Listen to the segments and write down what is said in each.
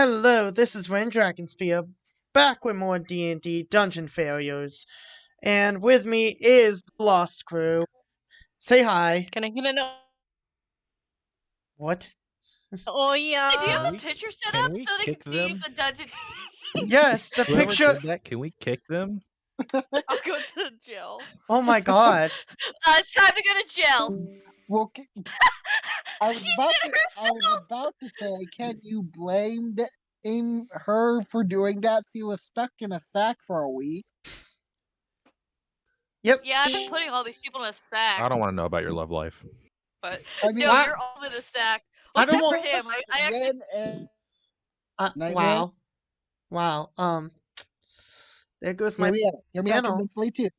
Hello, this is Ren Dragonspear, back with more D&D Dungeon Failures, and with me is the Lost Crew. Say hi. Can I get an What? oh Do you have yeah? a picture set up so they can see them? the dungeon? Yes, the Whoever picture. did that, can we kick them? I'll go to jail. Oh my god. It's time to go to jail. Well, I was She about said to. I was herself. about to say, can you blame her for doing that? She was stuck in a sack for a week. Yep. Yeah, I've been putting all these people in a sack. I don't want to know about your love life. But I mean, No, Why- you're all in a sack. I Well, don't except for want- him. I actually. Ren and Nightmare? Wow. There goes Hear my me out. Hear me out panel. tremendously too.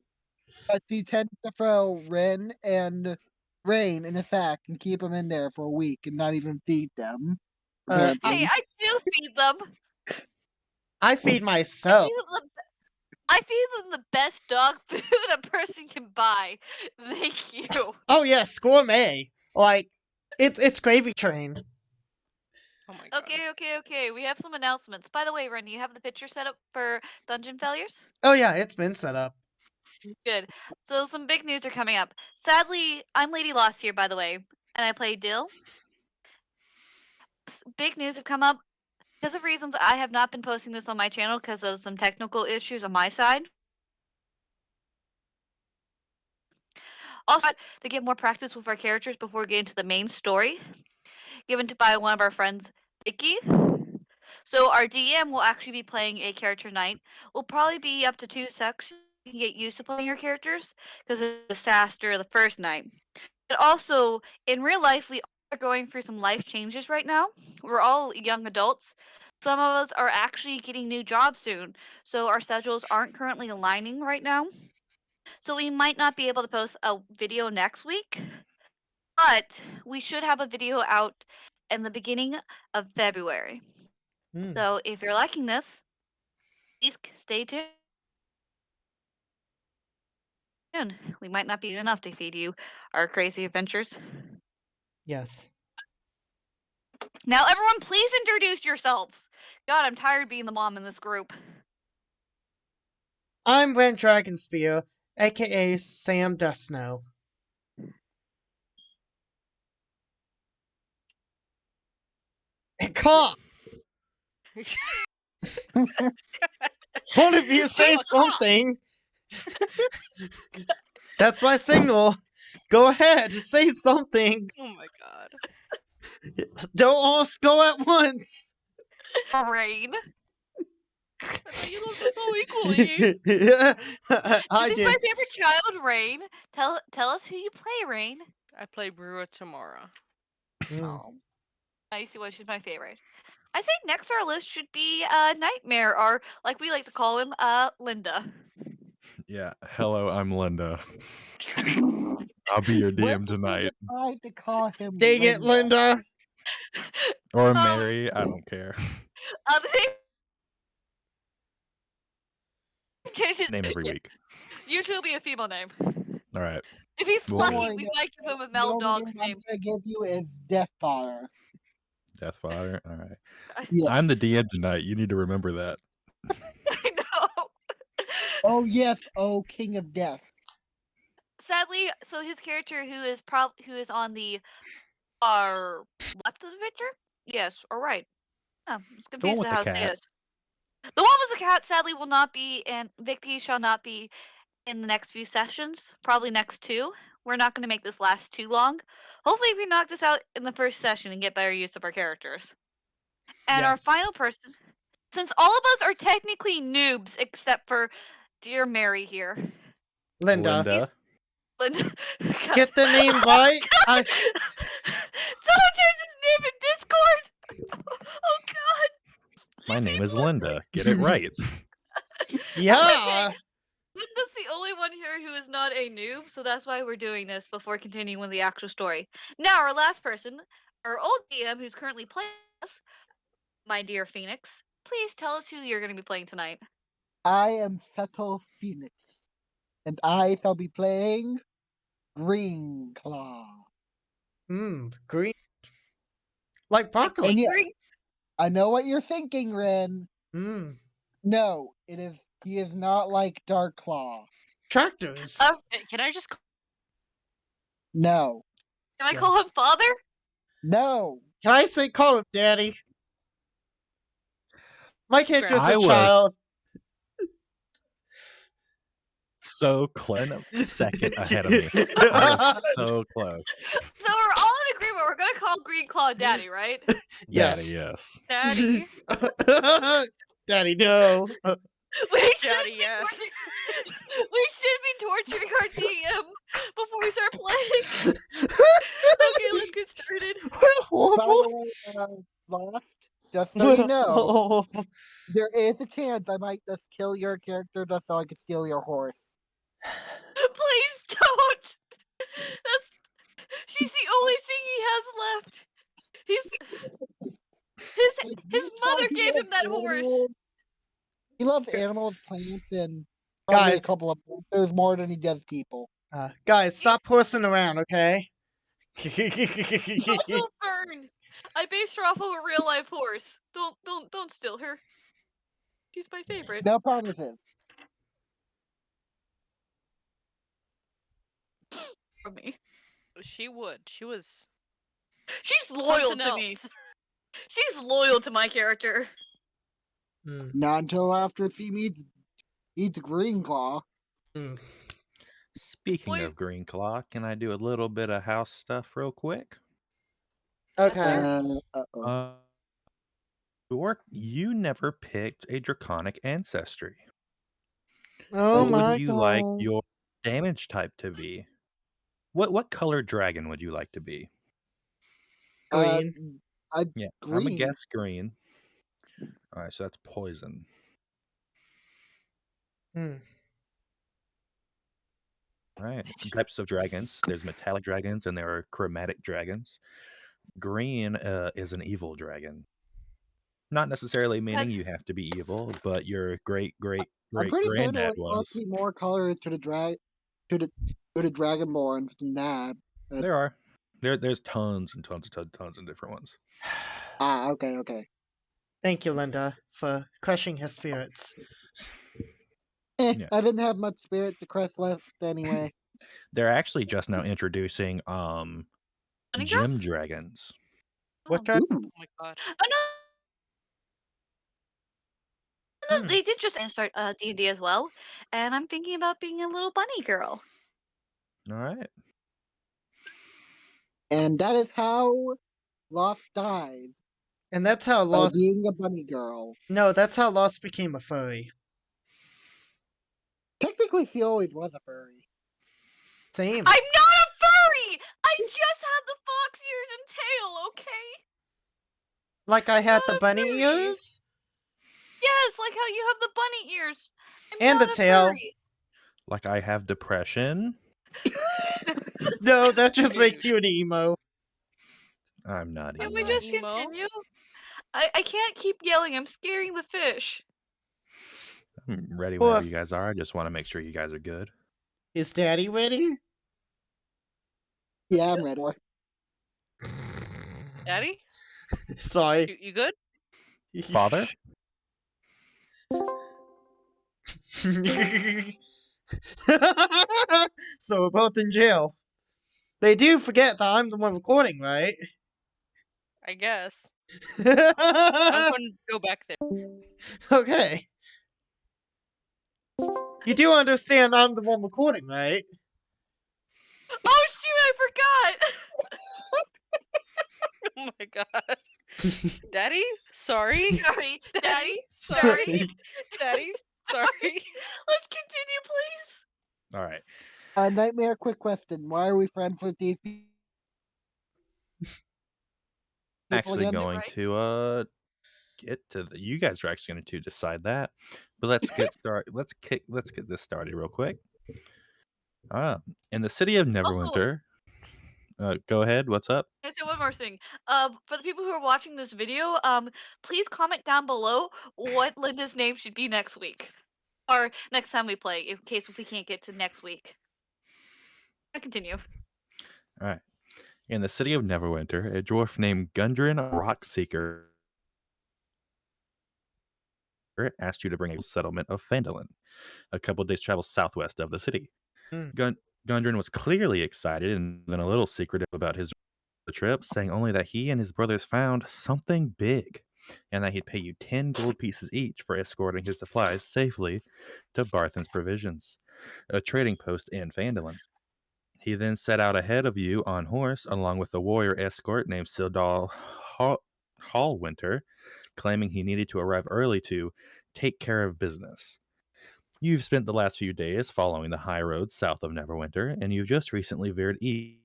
But she tends to throw Ren and Rain in a sack and keep them in there for a week and not even feed them. Uh, Hey, I do feed them. I feed myself. I feed them the best dog food a person can buy. Thank you. Oh yes, gourmet. Like, it's Gravy Train. oh my god. Okay. We have some announcements. By the way, Ren, you have the picture set up for Dungeon Failures? Oh yeah, it's been set up. Good. So some big news are coming up. Sadly, I'm Lady Lost here, by the way, and I play Dill. Big news have come up. Because of reasons, I have not been posting this on my channel because of some technical issues on my side. Also, to get more practice with our characters before we get into the main story, given by one of our friends, Vicky. So our DM will actually be playing a character night. We'll probably be up to 2 sections. You can get used to playing your characters because of the disaster the first night. But also, in real life, we are going through some life changes right now. We're all young adults. Some of us are actually getting new jobs soon, so our schedules aren't currently aligning right now. So we might not be able to post a video next week, but we should have a video out in the beginning of February. So if you're liking this, please stay tuned. We might not be enough to feed you our crazy adventures. Yes. Now, everyone, please introduce yourselves. God, I'm tired of being the mom in this group. I'm Ren Dragonspear, aka Sam Dustsnow. Cough! One of you say something! That's my signal! Go ahead, say something! Oh my god. Don't all go at once! Rain. You love us all equally. I This is did. my favorite child, Rain. Tell us who you play, Rain. I play Brewer tomorrow. Oh. I see why she's my favorite. I think next on our list should be Nightmare, or like we like to call him, Linda. Yeah. Hello, I'm Linda. I'll be your DM tonight. I to call him. Dang it, Linda! Or Mary, I don't care. Name every week. Usually it'll be a female name. All right. If he's Well, lucky, Boy, we might give him a The male only dog's name I'm name. gonna give you is Deathfather. Death Fodder. All right. Yeah. I'm the DM tonight. You need to remember that. I know. Oh yes, oh King of Death. Sadly, so his character who is on the far left of the picture? Yes, or right. I'm just confused with at how the to say cat. this. The one with the cat sadly will not be, and Vicky shall not be in the next few sessions. Probably next 2. We're not going to make this last too long. Hopefully we knock this out in the first session and get better use of our characters. And our Yes. final person, since all of us are technically noobs except for dear Mary here. Linda. Linda. Get the name right! Someone changed his name in Discord! Oh god! My name is Linda. Get it right. Yeah! Linda's the only one here who is not a noob, so that's why we're doing this before continuing with the actual story. Now, our last person, our old DM who's currently playing us, my dear Phoenix, please tell us who you're going to be playing tonight. I am Seto Phoenix, and I shall be playing Green Claw. Green. Like broccoli. yeah. Green, I know what you're thinking, Ren. Hmm. No, he is not like Dark Claw. Tractors. Can I just No. Can I call him father? No. Can I say call him daddy? My character's I a was- child. So Clem second ahead of me. I was so close. So we're all in agreement. We're gonna call Green Claw Daddy, right? Yes. Daddy, yes. Daddy? Daddy, no. We should Daddy, be yes. we should be torturing our DM before we start playing. Okay, let's get started. By the way, Lost, just so you know, there is a chance I might just kill your character just so I could steal your horse. Please don't. That's she's the only thing he has left. His mother He gave him loves that horse. animals. He loves animals, plants, and probably a Guys. couple of monsters more than he does people. Guys, stop horsing around, okay? Also Fern. I based her off of a real life horse. Don't steal her. She's my favorite. No promises. From me. She would. She was She's loyal something to me. else. She's loyal to my character. Hmm. Not until after she eats Green Claw. Speaking Wait. of Green Claw, can I do a little bit of house stuff real quick? Okay. Uh-oh. York, you never picked a draconic ancestry. Oh What my would you god. like your damage type to be? What color dragon would you like to be? Green. Yeah, I'm Green. gonna guess green. All right, so that's poison. Hmm. All right, types of dragons. There's metallic dragons and there are chromatic dragons. Green is an evil dragon. Not necessarily meaning you have to be evil, but your great I'm pretty sure there granddad must was. be more colors to the Dragonborns than that. There are. There's tons and tons of different ones. Okay. Thank you, Linda, for crushing his spirits. Yeah. I didn't have much spirit to crest left anyway. They're actually just now introducing Bunny gem girls? dragons. What Oh. dragon? Oh my god. No, Hmm. they did just start D&D as well, and I'm thinking about being a little bunny girl. All right. And that is how Lost dies. And that's how By Lost. being a bunny girl. No, that's how Lost became a furry. Technically, she always was a furry. Same. I'm not a furry! I just had the fox ears and tail, okay? Like I had not the a bunny furry. ears Yes, like how you have the bunny ears. I'm and the not a tail. furry. Like I have depression. No, that just makes you an emo. I'm not Can emo. we just Emo? continue? I can't keep yelling. I'm scaring the fish. I'm ready Well, whenever if- you guys are. I just want to make sure you guys are good. Is Daddy ready? Yeah, I'm ready. Daddy? Sorry. You good? Father? So we're both in jail. They do forget that I'm the one recording, right? I guess. I'm going to go back there. Okay. You do understand I'm the one recording, right? Oh shoot! I forgot. Oh my god. Daddy? Sorry? Sorry, Daddy. Sorry? Sorry. Daddy? Sorry? Let's continue, please. All right. Nightmare, quick question. Why are we friends with these people Actually again? going Right. to get to the, you guys are actually going to decide that. But let's get started. Let's get this started real quick. In the city of Neverwinter. Go ahead. What's up? I say one more thing. For the people who are watching this video, please comment down below what Linda's name should be next week, or next time we play, in case if we can't get to next week. I continue. All right. In the city of Neverwinter, a dwarf named Gundren Rockseeker asked you to bring a settlement of Phandalin, a couple of days' travel southwest of the city. Hmm. Gundren was clearly excited and then a little secretive about his trip, saying only that he and his brothers found something big and that he'd pay you 10 gold pieces each for escorting his supplies safely to Barthen's Provisions, a trading post in Phandalin. He then set out ahead of you on horse along with a warrior escort named Sildal Hallwinter, claiming he needed to arrive early to take care of business. You've spent the last few days following the high road south of Neverwinter, and you've just recently veered east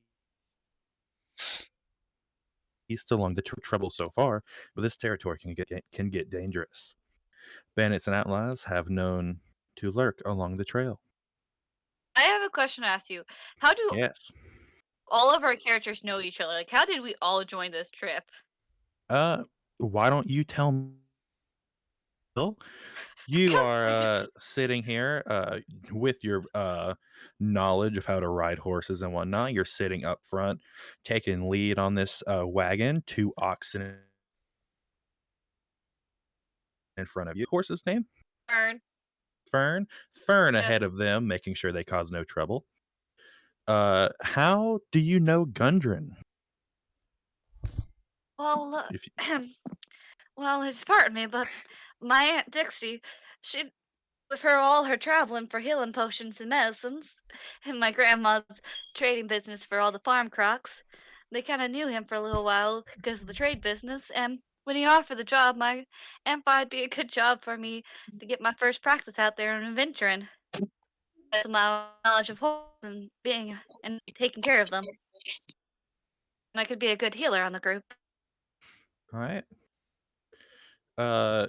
along the trouble so far, but this territory can get dangerous. Bandits and outlaws have known to lurk along the trail. I have a question to ask you. How do Yes. all of our characters know each other? Like, how did we all join this trip? Why don't you tell me? Bill? You are sitting here with your knowledge of how to ride horses and whatnot. You're sitting up front, taking lead on this wagon, 2 oxen in front of you. Horse's name? Fern. Fern. Fern Yeah. ahead of them, making sure they cause no trouble. How do you know Gundren? Well, If you, well, it's pardon me, but my Aunt Dixie, she, with her all her traveling for healing potions and medicines, and my grandma's trading business for all the farm crops, they kind of knew him for a little while because of the trade business, and when he offered the job, my aunt thought it'd be a good job for me to get my first practice out there and adventuring. That's my knowledge of horses and being and taking care of them. And I could be a good healer on the group. all right.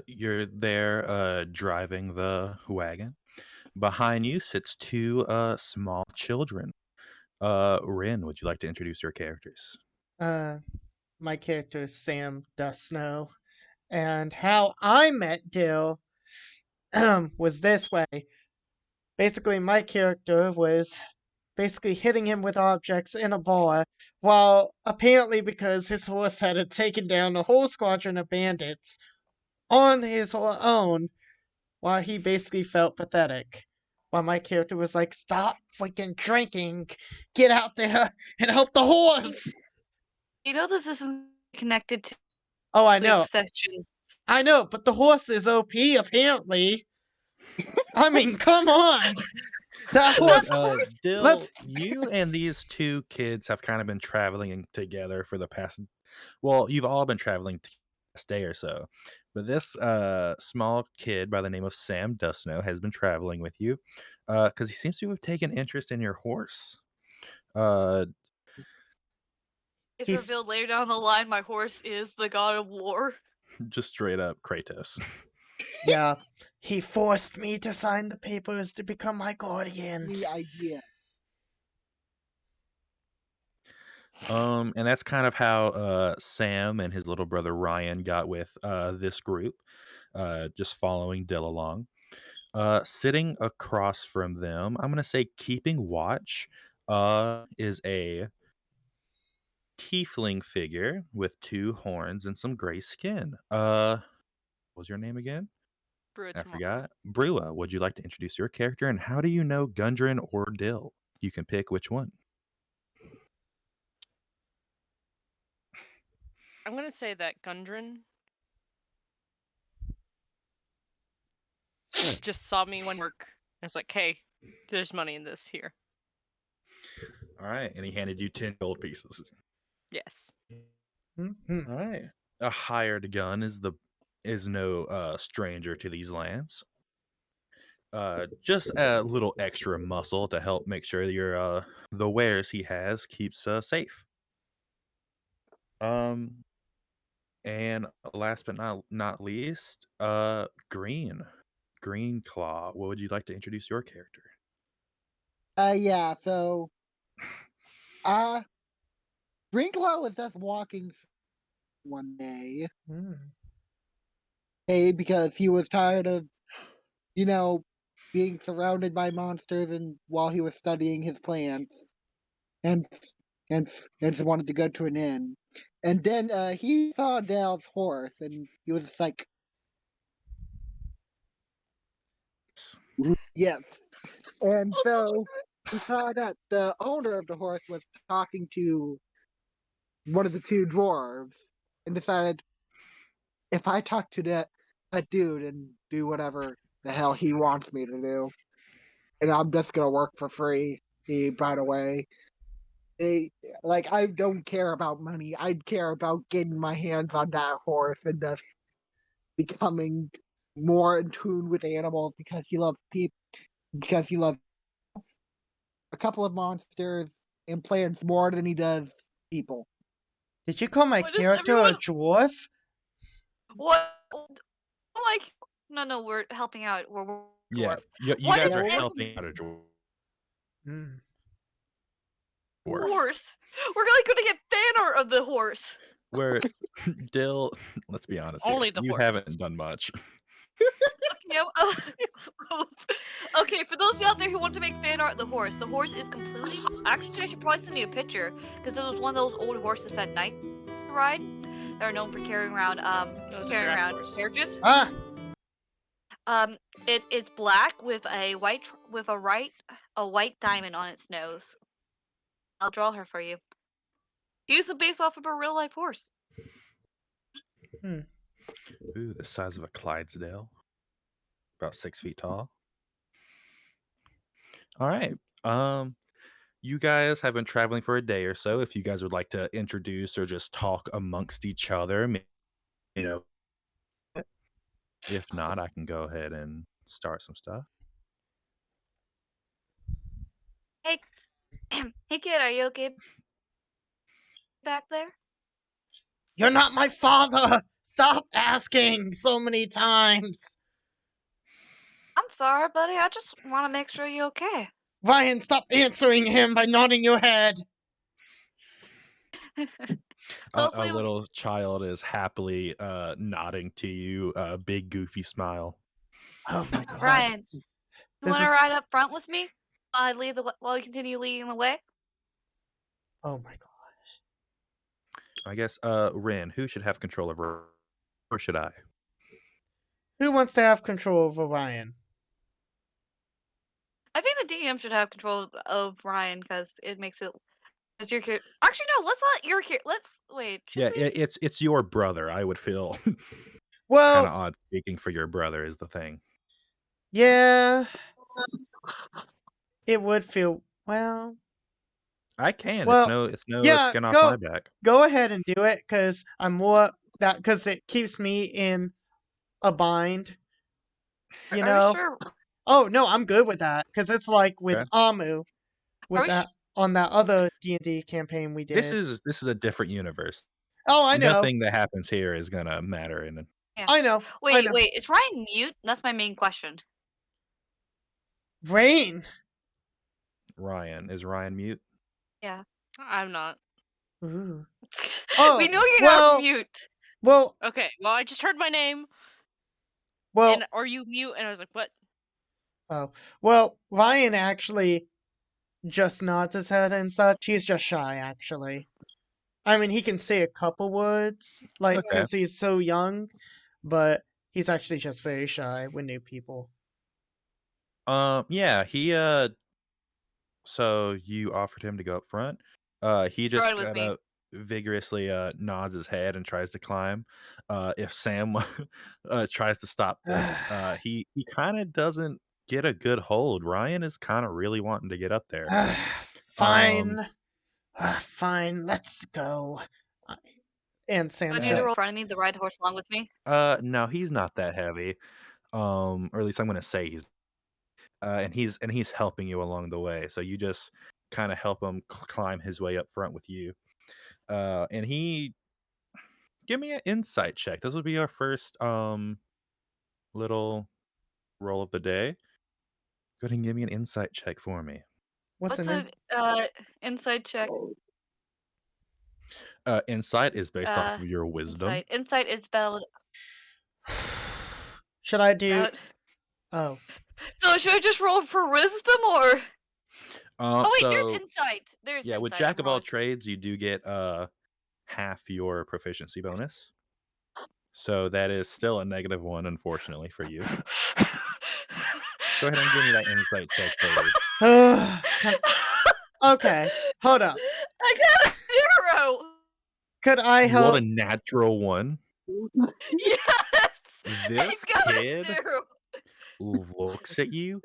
You're there driving the wagon. Behind you sits 2 small children. Rin, would you like to introduce your characters? My character is Sam Dusno, and how I met Dill was this way. Basically, my character was basically hitting him with objects in a bar, while apparently because his horse had taken down a whole squadron of bandits on his own, while he basically felt pathetic. While my character was like, "Stop freaking drinking, get out there and help the horse." You know this isn't connected to Oh, I the know. section. I know, but the horse is OP apparently. I mean, come on. That Look, horse. Dill, Let's- you and these 2 kids have kind of been traveling together for the past. Well, you've all been traveling past day or so, but this small kid by the name of Sam Dusno has been traveling with you because he seems to have taken interest in your horse. Uh, It's He- revealed later down the line my horse is the god of war. just straight up Kratos. Yeah, he forced me to sign the papers to become my guardian. The idea. And that's kind of how Sam and his little brother Ryan got with this group, just following Dill along. Sitting across from them, I'm gonna say keeping watch, is a tiefling figure with 2 horns and some gray skin. What was your name again? I forgot. Brewa, would you like to introduce your character, and how do you know Gundren or Dill? You can pick which one. I'm gonna say that Gundren just saw me when work and was like, "Hey, there's money in this here." All right, and he handed you 10 gold pieces. Yes. Mhm. All right. A hired gun is no stranger to these lands. Just a little extra muscle to help make sure your the wares he has keeps safe. Um, and last but not least, Green Claw. What would you like to introduce your character? Yeah, so Brinklow was just walking one day. Mm. Because he was tired of, being surrounded by monsters and while he was studying his plants. And and wanted to go to an inn. And then he saw Dale's horse and he was just like, Yes. And Oh, so he saw that the owner of the horse was talking to one of the two dwarves and decided if I talk to that dude and do whatever the hell he wants me to do, and I'm just gonna work for free, he by the way. They, like I don't care about money. I care about getting my hands on that horse and just becoming more in tune with animals because he loves people because he loves a couple of monsters and plants more than he does people. Did you call my what is character a everyone? dwarf? What? Like, no, we're helping out. We're Yeah, dwarf. you What guys is are Yeah, everyone? helping out a Mm. dwarf. Horse. We're like going to get fan art of the horse. Where Dill, let's be honest here, Only the you horse. haven't done much. Okay, okay, for those of you out there who want to make fan art of the horse is completely. Actually, I should probably send you a picture because there was one of those old horses that knights ride that are known for carrying around Those are draft horse. carriages. Ah, It's black with a white diamond on its nose. I'll draw her for you. Use the base off of a real life horse. Ooh, the size of a Clydesdale. About 6 feet tall. All right. You guys have been traveling for a day or so. If you guys would like to introduce or just talk amongst each other, you know, if not, I can go ahead and start some stuff. Hey, hey kid, are you okay back there? you're not my father! Stop asking so many times! I'm sorry, buddy. I just want to make sure you're okay. Ryan, stop answering him by nodding your head! A Hopefully, little child is happily nodding to you, a big goofy smile. Oh my god. Ryan, you This want to is- ride up front with me? While we continue leading the way. Oh my god. I guess, Rin, who should have control of her, or should I? Who wants to have control over Ryan? I think the DM should have control of Ryan because it makes it. As your kid. Actually, no. Let's let your kid. Let's wait. Yeah, Should we? it's your brother. I would feel kind Well, of odd speaking for your brother is the thing. yeah. It would feel well. I can. Well, It's no yeah, skin off my back. go ahead and do it because I'm more that because it keeps me in a bind. You Are know. we sure? Oh no, I'm good with that because it's like with Okay. Amu, with we that on that other D&D campaign we did. This is a different universe. Oh, I know. Nothing that happens here is gonna matter in Yeah. I know. Wait. Is Ryan mute? That's my main question. Rain. Ryan. Is Ryan mute? Yeah. I'm not. Ooh. We know you're well- not mute. Well, Okay, well, I just heard my name, well, and are you mute? And I was like, what? oh, well. Ryan actually just nods his head and such. He's just shy, actually. I mean, he can say a couple words, like Okay. because he's so young, but he's actually just very shy with new people. Yeah, he so you offered him to go up front. He just Ryan was kind me. of vigorously nods his head and tries to climb. If Sam tries to stop this, he kind of doesn't get a good hold. Ryan is kind of really wanting to get up there. Fine. Fine, let's go. And Sam Do I need to roll in front of me to ride the horse along with me? No, he's not that heavy. Or at least I'm gonna say he's and he's helping you along the way. So you just kind of help him climb his way up front with you. And he give me an insight check. This will be our first little roll of the day. Go ahead and give me an insight check for me. What's What's an an inside check? Insight is based off of your wisdom. Insight is spelled Should I do? out. Oh, So should I just roll for wisdom or? Oh wait, there's So insight. There's yeah, with insight, Jack I'm of all wrong. trades, you do get half your proficiency bonus. So that is still a -1, unfortunately, for you. Go ahead and give me that insight check, please. Okay, hold up. I got a 0. Could I You rolled help? a natural 1. Yes. This I got kid a 0. looks at you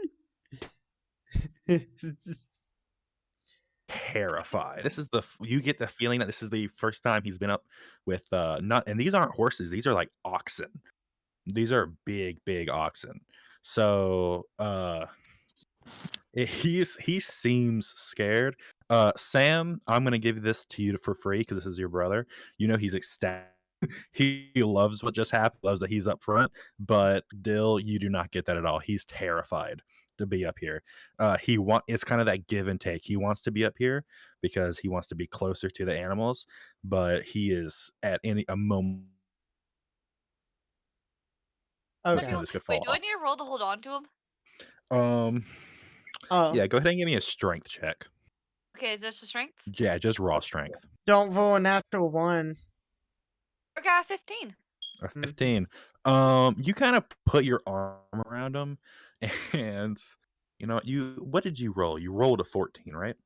terrified. This is you get the feeling that this is the first time he's been up with not, and these aren't horses, these are like oxen. These are big oxen. So he seems scared. Sam, I'm gonna give this to you for free because this is your brother. You know he's ecstatic. He loves what just happened, loves that he's up front. But Dill, you do not get that at all. He's terrified to be up here. It's kind of that give and take. He wants to be up here because he wants to be closer to the animals, but he is at a moment Okay. this could Wait, fall do I off. need to roll to hold on to him? Oh, Yeah, go ahead and give me a strength check. Okay, is this the strength? Yeah, just raw strength. don't roll a natural 1. I got a 15. A 15. You kind of put your arm around him, and what did you roll? You rolled a 14, right?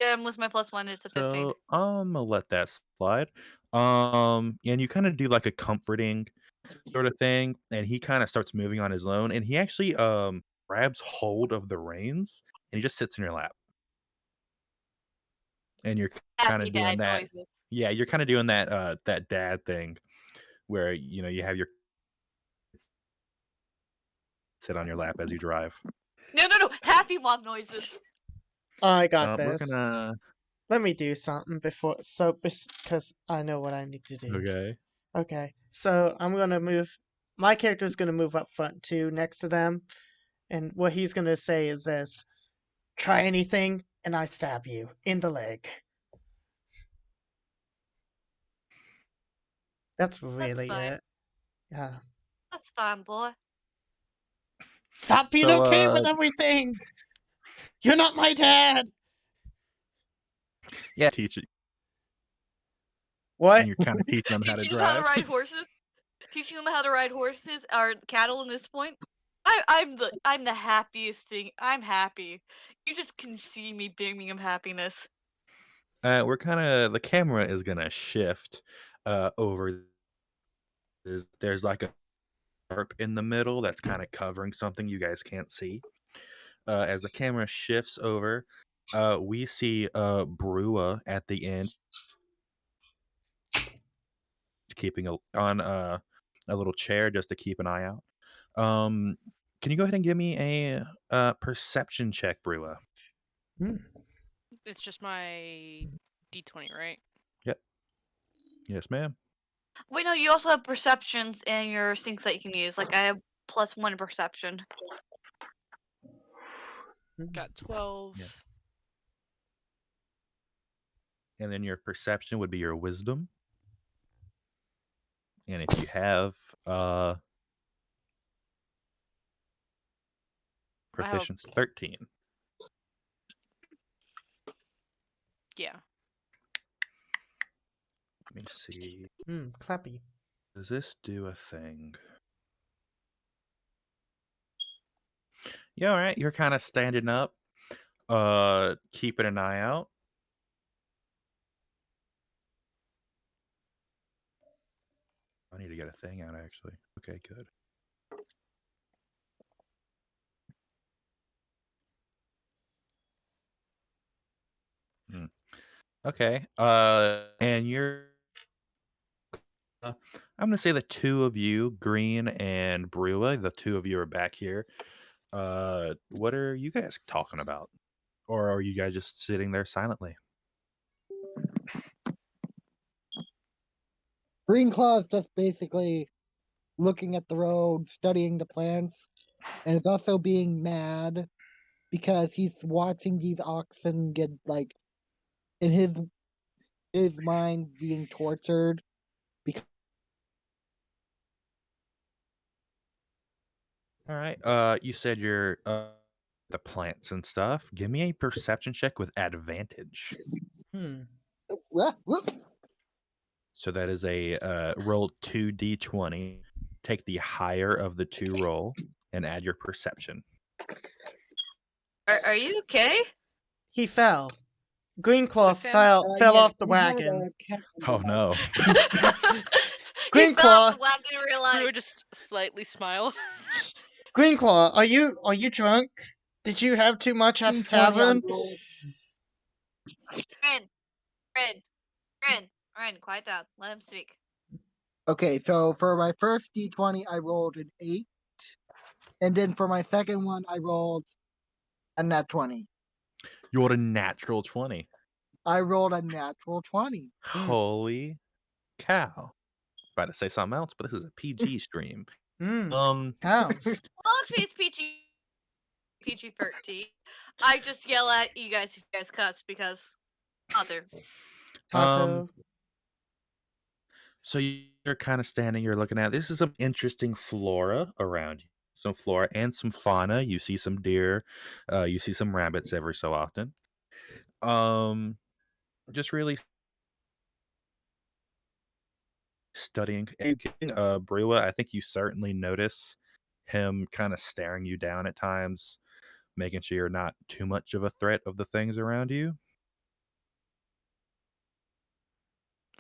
Yeah, and with my +1, it's a 15. So I'm gonna let that slide. And you kind of do like a comforting sort of thing, and he kind of starts moving on his own, and he actually grabs hold of the reins, and he just sits in your lap, and you're kind Happy of doing dad that. noises. Yeah, you're kind of doing that dad thing, where you have your sit on your lap as you drive. No. Happy mom noises. I got We're this. gonna. Let me do something because I know what I need to do. Okay. Okay, so I'm gonna move. My character's gonna move up front too, next to them, and what he's gonna say is this: "Try anything, and I stab you in the leg." That's really fine. it. Yeah. That's fine, boy. Stop being So, okay with everything. You're not my dad. Yeah, teach it. What? And you're kind of teaching them how to Teaching them how to drive. ride horses. Teaching them how to ride horses or cattle in this point. I'm the happiest thing. I'm happy. You just can see me beaming of happiness. The camera is gonna shift over. There's like a tarp in the middle that's kind of covering something you guys can't see. As the camera shifts over, we see Brua at the end, keeping on a little chair just to keep an eye out. Can you go ahead and give me a perception check, Brua? It's just my D20, right? Yep. Yes, ma'am. Wait, no, you also have perceptions and your sinks that you can use. Like I have +1 perception. Got 12. Yeah. And then your perception would be your wisdom. And if you have proficiency 13. Yeah. Let me see. Clappy. Does this do a thing? Yeah, all right. You're kind of standing up, keeping an eye out. I need to get a thing out, actually. Okay, good. Okay. And you're. I'm gonna say the two of you, Green and Brua, the two of you are back here. What are you guys talking about? Or are you guys just sitting there silently? Green Claw's just basically looking at the road, studying the plants, and is also being mad because he's watching these oxen get like in his mind being tortured because All right. You said you're the plants and stuff. Give me a perception check with advantage. So that is a roll 2d20. Take the higher of the two roll and add your perception. Are you okay? He fell. Greenclaw With him? fell Yeah, off the he had wagon. a cat on Oh the no. He fell off Greenclaw, the wagon and Brew realized. just slightly smile. Greenclaw, are you drunk? Did you have too much at the D20 I tavern? rolled. Ren, quiet down. Let him speak. Okay, so for my first D20, I rolled an 8. And then for my second one, I rolled a nat 20. You rolled a natural 20. I rolled a natural 20. Holy cow. About to say something else, but this is a PG stream. Cows. Well, actually, it's PG-13. I just yell at you guys if you guys cuss because other. Taco. So you're kind of standing, you're looking at this is some interesting flora around you. Some flora and some fauna. You see some deer, you see some rabbits every so often. Just really studying. And Brewa, I think you certainly notice him kind of staring you down at times, making sure you're not too much of a threat of the things around you.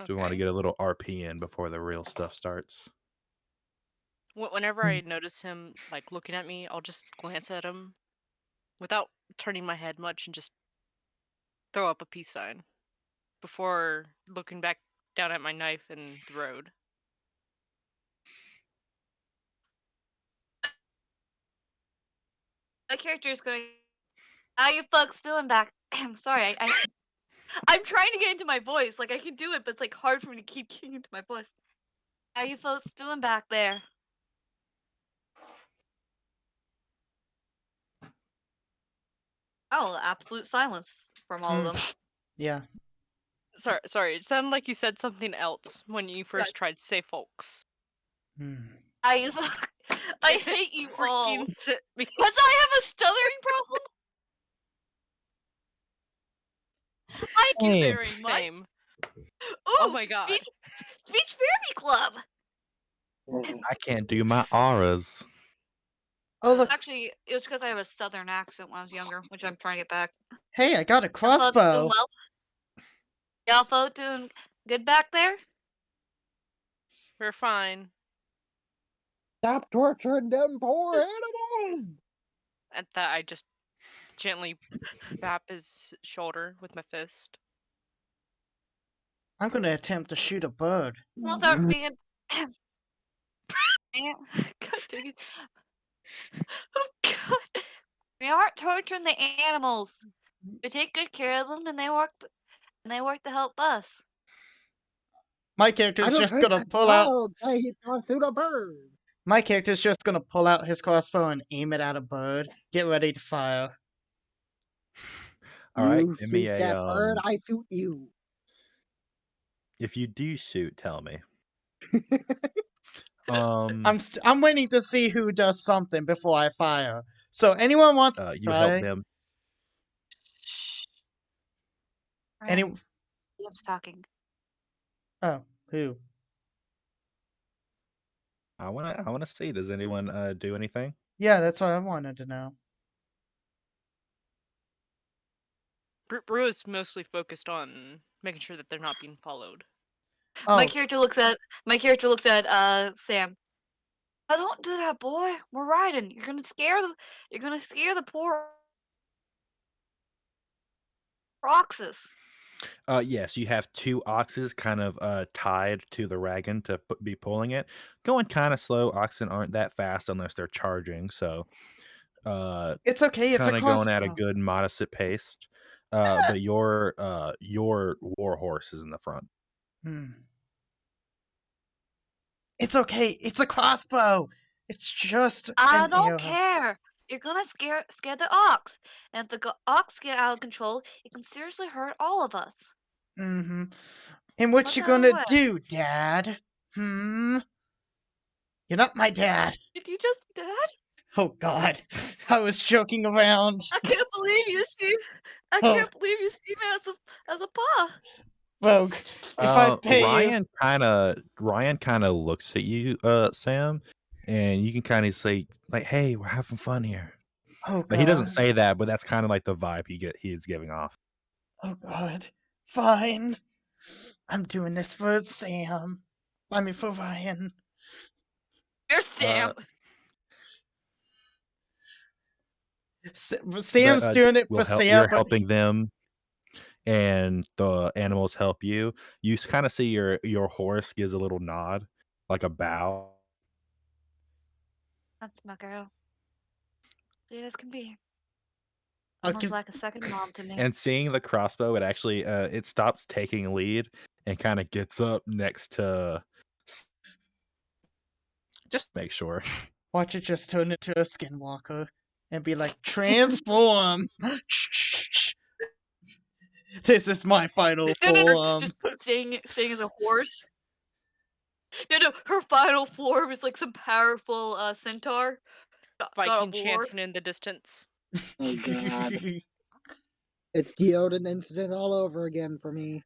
Do we want to Okay. get a little RP in before the real stuff starts? Whenever I notice him like looking at me, I'll just glance at him without turning my head much and just throw up a peace sign before looking back down at my knife and the road. My character is going. How you folks doing back? I'm sorry. I'm trying to get into my voice. Like I can do it, but it's like hard for me to keep getting into my voice. How you folks doing back there? Oh, absolute silence from all of them. Yeah. Sorry, it sounded like you said something else when you first tried to say folks. How you fuck? I hate you all. Freaking sit me. Because I have a stuttering problem. Thank you Same. very much. Same. Ooh, Oh my god. Speech Therapy Club. I can't do my auras. Oh, look. Actually, it was because I have a southern accent when I was younger, which I'm trying to get back. Hey, I got a Y'all folks crossbow. doing well? Y'all folks doing good back there? We're fine. Stop torturing them poor animals! At that, I just gently tap his shoulder with my fist. I'm gonna attempt to shoot a bird. We'll start being. God dang it. Oh God. We aren't torturing the animals. We take good care of them, and they work to help us. My I character's don't just hurt gonna the pull out. dog. He talks to the bird. My character's just gonna pull out his crossbow and aim it at a bird. Get ready to fire. All right, You give shoot me a that bird, I shoot you. if you do shoot, tell me. I'm waiting to see who does something before I fire. So anyone wants to you try? help them. Any? Liam's talking. Oh, who? I wanna see. Does anyone do anything? Yeah, that's what I wanted to know. Brew is mostly focused on making sure that they're not being followed. Oh, My character looks at Sam. Oh, don't do that, boy. We're riding. You're gonna scare the poor oxes. Yes, you have two oxes kind of tied to the wagon to be pulling it. Going kind of slow. Oxen aren't that fast unless they're charging, so it's okay. It's a kind of going at a crossbow. good modest pace. But your war horse is in the front. It's okay. It's a crossbow. It's just. I an don't arrow. care. You're gonna scare the ox, and if the ox get out of control, it can seriously hurt all of us. Mm-hmm. And what Put you that gonna away. do, Dad? You're not my dad. Did you just dad? Oh God, I was joking around. I can't believe you see. I Oh. can't believe you see me as a pa. Rogue, if I pay you. Ryan kind of looks at you, Sam, and you can kind of say like, "Hey, we're having fun here." Oh But he doesn't god. say that, but that's kind of like the vibe he is giving off. Oh god. Fine. I'm doing this for Sam. I mean for Ryan. You're Sam. Sam's But doing it will for help. Sam, You're but helping them, and the animals help you. You kind of see your horse gives a little nod, like a bow. That's my girl. Sweet as can be. I'll Almost give, like a second mom to me. And seeing the crossbow, it actually it stops taking lead and kind of gets up next to. Just make sure. watch it just turn into a skinwalker and be like, transform! This is my final No, form. just staying as a horse. No, her final form is like some powerful centaur. God Viking of war. chanting in the distance. Oh god. It's the Odin incident all over again for me.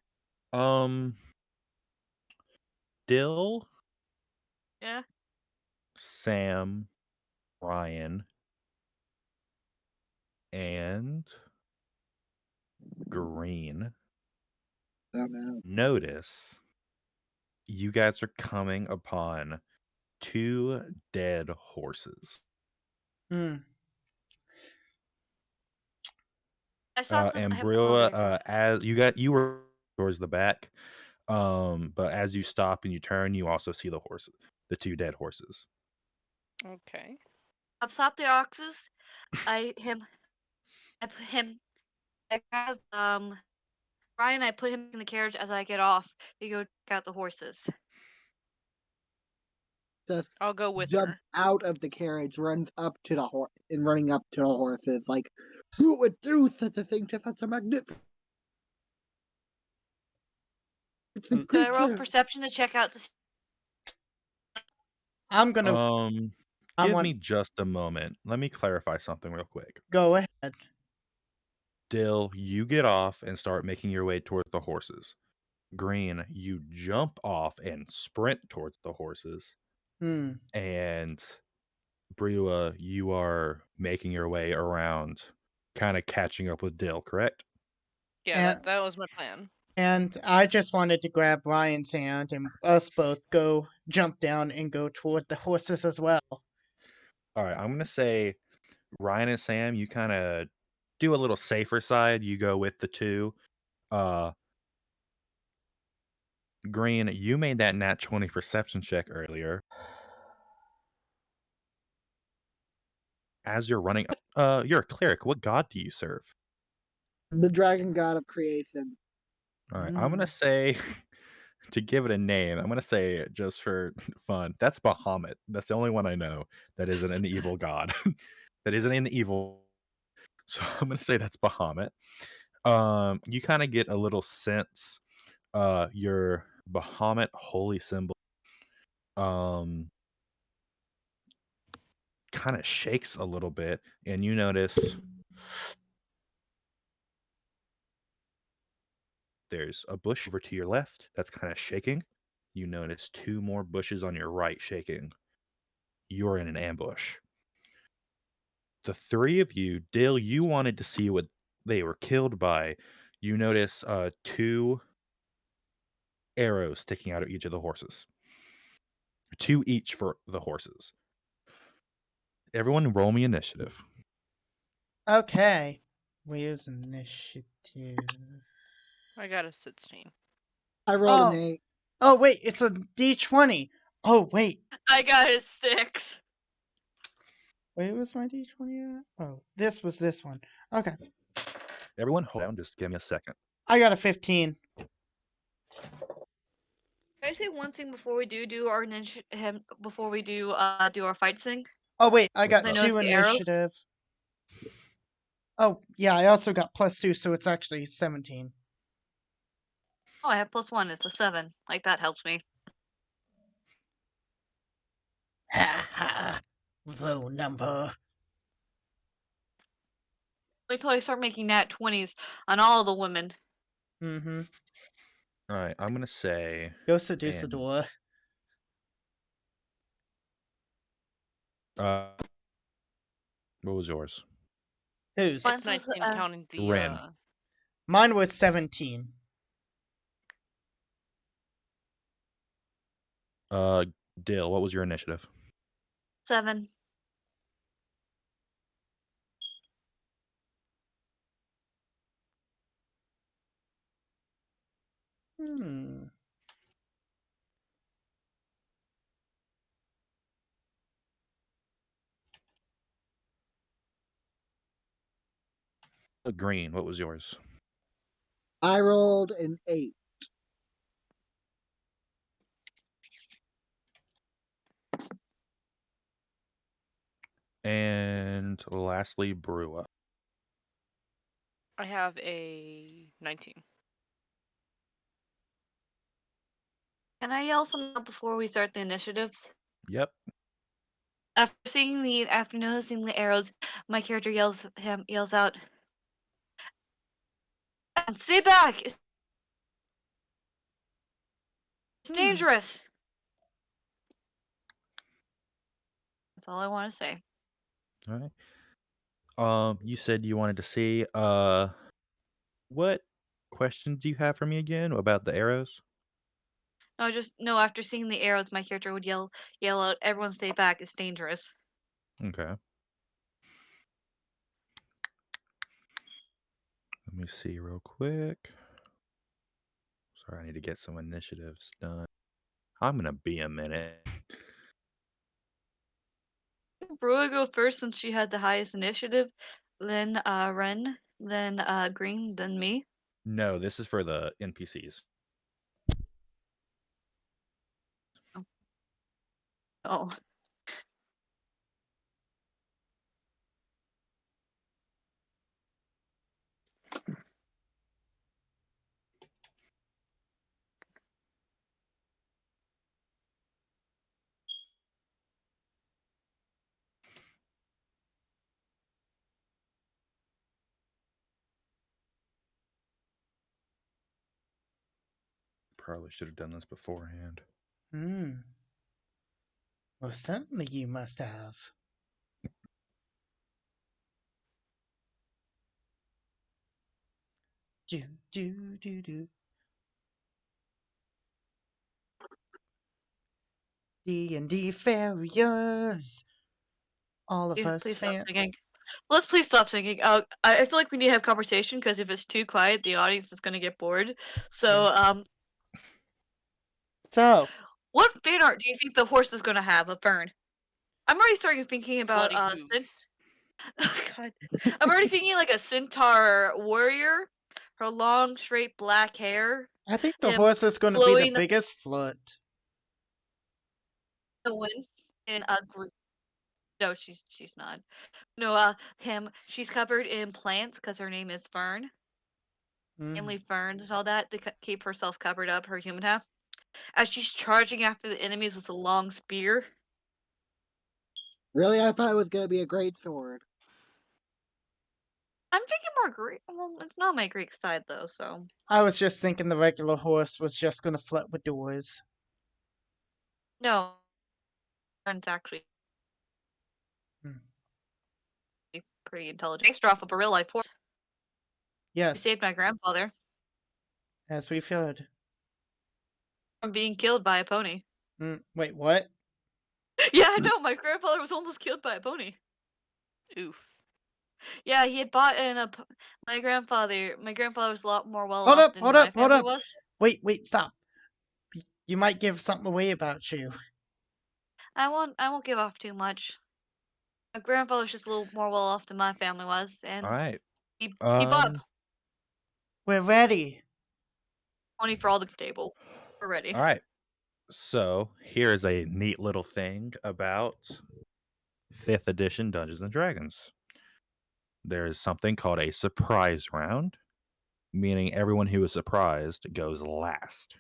Dill, Yeah. Sam, Ryan, and Green Oh no. notice you guys are coming upon 2 dead horses. Hmm. I stopped them. And I have, oh, there Brewer, you go. as you were towards the back, but as you stop and you turn, you also see the 2 dead horses. Okay. I've stopped the oxes. I put him. I grab Ryan. I put him in the carriage as I get off to go check out the horses. Seth I'll go with jumps her. out of the carriage, runs up to the horse, and running up to the horses, like, who would do such a thing to such a magnificent Mm. So I roll creature? perception to check out the. I'm gonna. I Give want. me just a moment. Let me clarify something real quick. Go ahead. Dill, you get off and start making your way towards the horses. Green, you jump off and sprint towards the horses. Hmm. And Brewa, you are making your way around, kind of catching up with Dill, correct? Yeah, And, that was my plan. and I just wanted to grab Ryan's hand and us both go jump down and go toward the horses as well. All right, I'm going to say Ryan and Sam, you kind of do a little safer side. You go with the 2. Green, you made that nat 20 perception check earlier. As you're running, you're a cleric. What god do you serve? The dragon god of creation. All right, I'm gonna say to give it a name. I'm gonna say just for fun. That's Bahamut. That's the only one I know that isn't an evil god. That isn't an evil. So I'm gonna say that's Bahamut. You kind of get a little sense. Your Bahamut holy symbol. Kind of shakes a little bit, and you notice there's a bush over to your left that's kind of shaking. You notice 2 more bushes on your right shaking. You're in an ambush. The 3 of you, Dill, you wanted to see what they were killed by. You notice 2 arrows sticking out of each of the horses. 2 each for the horses. Everyone roll me initiative. Okay. Where's initiative? I got a 16. I rolled an Oh. 8. Oh, wait, it's a d20. Oh, wait. I got his 6. Wait, was my d20 at? Oh, this was this one. Okay. Everyone hold down, just give me a second. I got a 15. Can I say one thing before we do our before we do our fight sing? Oh, wait, I got I 2 noticed the arrows. initiative. Oh, yeah, I also got +2, so it's actually 17. Oh, I have +1. It's a 7. Like that helps me. Ha ha. Low number. Wait till I start making nat 20s on all the women. Mm-hmm. All right, I'm going to say Go seduce the And- door. what was yours? Whose? Mine It's was 19 counting the Ren. Mine was 17. Dill, what was your initiative? 7. Hmm. Green, what was yours? I rolled an 8. And lastly, Brua. I have a 19. Can I yell something out before we start the initiatives? Yep. After noticing the arrows, my character yells out, "And stay back! It's dangerous!" That's all I want to say. All right. You said you wanted to see. What question do you have for me again about the arrows? No, after seeing the arrows, my character would yell out, "Everyone stay back, it's dangerous." Okay. Let me see real quick. Sorry, I need to get some initiatives done. I'm gonna be a minute. Brua go first since she had the highest initiative, then Ren, then Green, then me. No, this is for the NPCs. Oh. Probably should have done this beforehand. Hmm. Most certainly you must have. Do, do, do, do. D&D farriers. All of Please, us please stop fan. singing. Let's please stop singing. I feel like we need to have conversation because if it's too quiet, the audience is gonna get bored. So, So, what fan art do you think the horse is gonna have? A fern. I'm already starting thinking about Bloody hooves. Oh, God. I'm already thinking like a centaur warrior. Her long, straight black hair. I think the Him horse is going to be the flowing biggest flirt. the wind in a group. No, she's not. No, him. She's covered in plants because her name is Fern. Mm. Mainly ferns and all that to keep herself covered up. Her human half. As she's charging after the enemies with a long spear. Really, I thought it was going to be a great sword. I'm thinking more Greek. Well, it's not my Greek side though, so I was just thinking the regular horse was just going to flirt with doors. no. Fern's actually Hmm. pretty intelligent. Based off of a real life horse. She Yes, saved my grandfather as we've heard. from being killed by a pony. Wait, what? Yeah, I know. My grandfather was almost killed by a pony. Oof. Yeah, he had bought in a. My grandfather. My grandfather was a lot more well Hold off up, than hold my up, hold family up. was. Wait, stop. You might give something away about you. I won't give off too much. My grandfather was just a little more well off than my family was, and All right. he bought a We're ready. pony for all the stable. We're ready. All right. So here's a neat little thing about 5th edition Dungeons and Dragons. There is something called a surprise round, meaning everyone who is surprised goes last.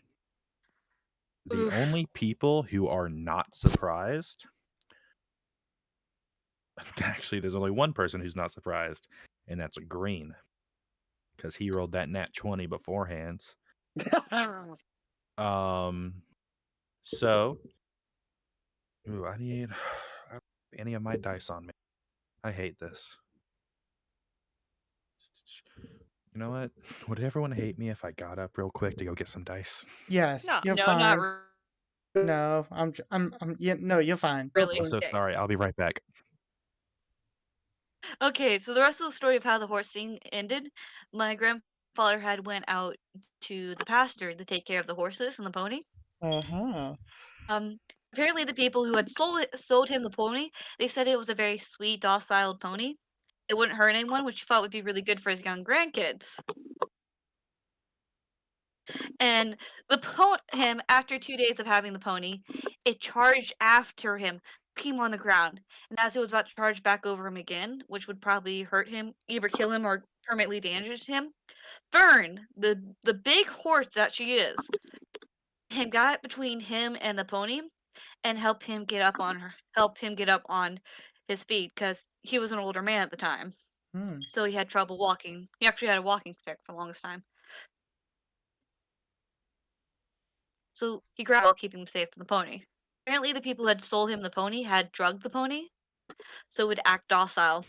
The Oof. only people who are not surprised, actually, there's only one person who's not surprised, and that's Green, because he rolled that nat 20 beforehand. So, ooh, I need any of my dice on me. I hate this. You know what? Would everyone hate me if I got up real quick to go get some dice? Yes, No. you're No, not fine. No, yeah, no, you're fine. really. I'm so Okay. sorry. I'll be right back. Okay, so the rest of the story of how the horse thing ended, my grandfather had went out to the pasture to take care of the horses and the pony. Uh-huh. Um, Apparently the people who had sold him the pony, they said it was a very sweet, docile pony. It wouldn't hurt anyone, which he thought would be really good for his young grandkids. And him after 2 days of having the pony, it charged after him, took him on the ground. And as it was about to charge back over him again, which would probably hurt him, either kill him or permanently damage him, Fern, the big horse that she is, got between him and the pony and help him get up on his feet because he was an older man at the time. Hmm. So he had trouble walking. He actually had a walking stick for the longest time. So he grabbed while keeping him safe from the pony. Apparently the people who had sold him the pony had drugged the pony, so it would act docile.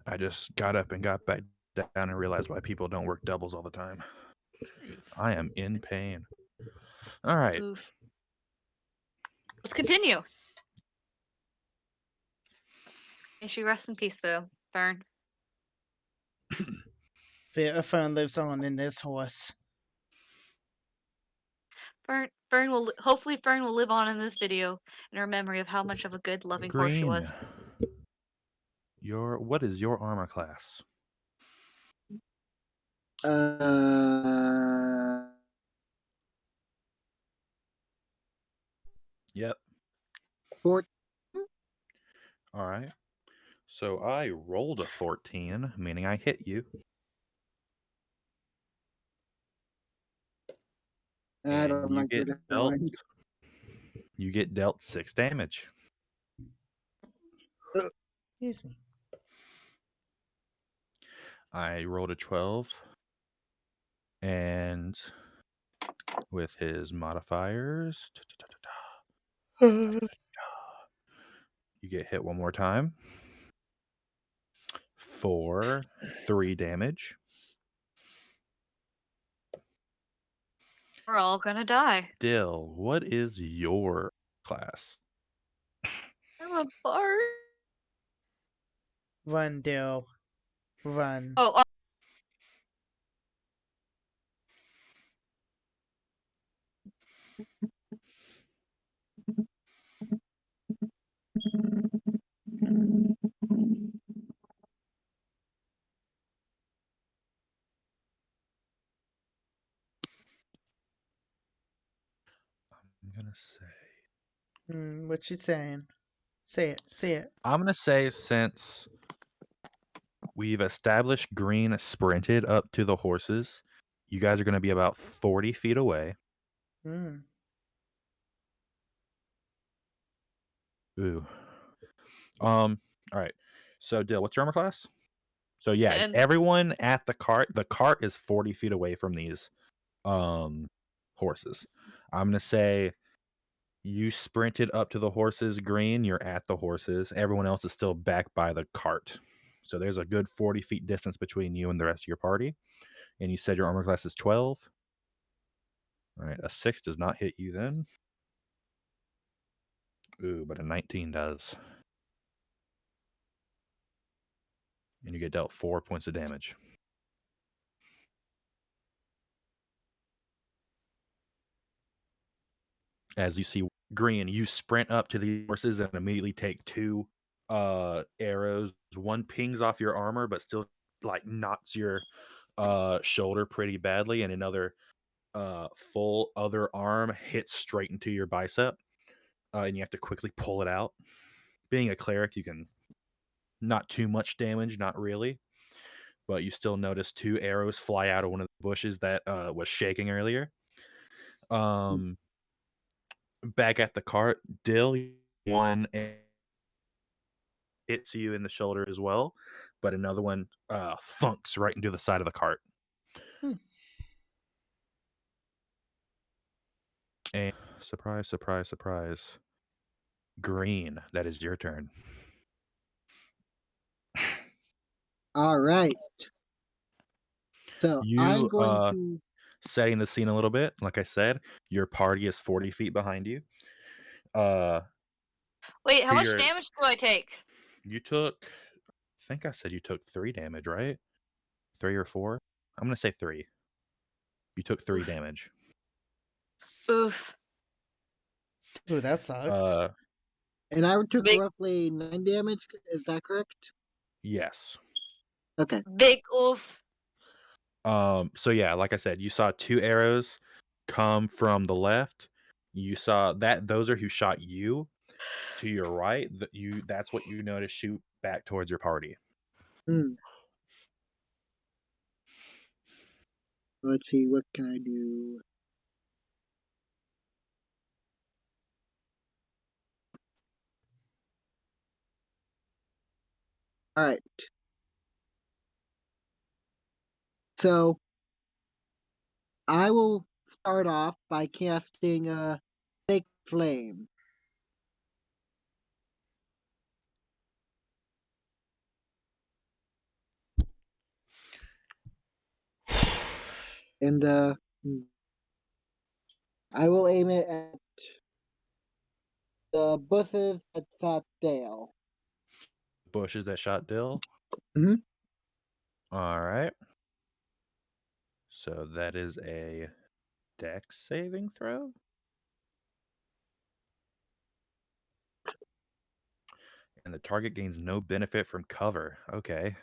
I just got up and got back down and realized why people don't work doubles all the time. I am in pain. All right. Oof. Let's continue. May she rest in peace, though, Fern. Fern lives on in this horse. Hopefully Fern will live on in this video in her memory of how much of a good, loving horse she Green. was. What is your armor class? Yep. 14. All right. So I rolled a 14, meaning I hit you. I And don't like your death. you get dealt 6 damage. Excuse me. I rolled a 12. And with his modifiers, you get hit one more time for 3 damage. We're all gonna die. Dill, what is your class? I'm a bard. Run, Dill. Run. Oh, I'm going to say. What you saying? Say it. Say it. I'm going to say since we've established Green sprinted up to the horses, you guys are going to be about 40 feet away. Mm. Ooh. All right. So, Dill, what's your armor class? So, yeah, And- everyone at the cart is 40 feet away from these horses. I'm going to say you sprinted up to the horses, Green. You're at the horses. Everyone else is still back by the cart. So there's a good 40 feet distance between you and the rest of your party. And you said your armor class is 12. All right, a 6 does not hit you then. Ooh, but a 19 does. And you get dealt 4 points of damage. As you see, Green, you sprint up to the horses and immediately take 2 arrows. One pings off your armor, but still like knocks your shoulder pretty badly, and another full other arm hits straight into your bicep, and you have to quickly pull it out. Being a cleric, you can not too much damage, not really, but you still notice 2 arrows fly out of one of the bushes that was shaking earlier. Back at the cart, Dill, one hits you in the shoulder as well, but another one thunks right into the side of the cart. And surprise, surprise, surprise. Green, that is your turn. All right. So I'm You going to. setting the scene a little bit. Like I said, your party is 40 feet behind you. Uh, Wait, how to much your damage do I take? you took. I think I said you took 3 damage, right? 3 or 4. I'm gonna say 3. You took 3 damage. Oof. Ooh, that sucks. Uh, And I took Big, roughly 9 damage. Is that correct? yes. Okay. big oof. So yeah, like I said, you saw 2 arrows come from the left. You saw that those are who shot you. To your right, that's what you notice shoot back towards your party. Hmm. Let's see. What can I do? All right. So I will start off by casting a fake flame. And I will aim it at the bushes that shot Dale. Bushes that shot Dill. Mhm. All right. So that is a dex saving throw. And the target gains no benefit from cover. Okay.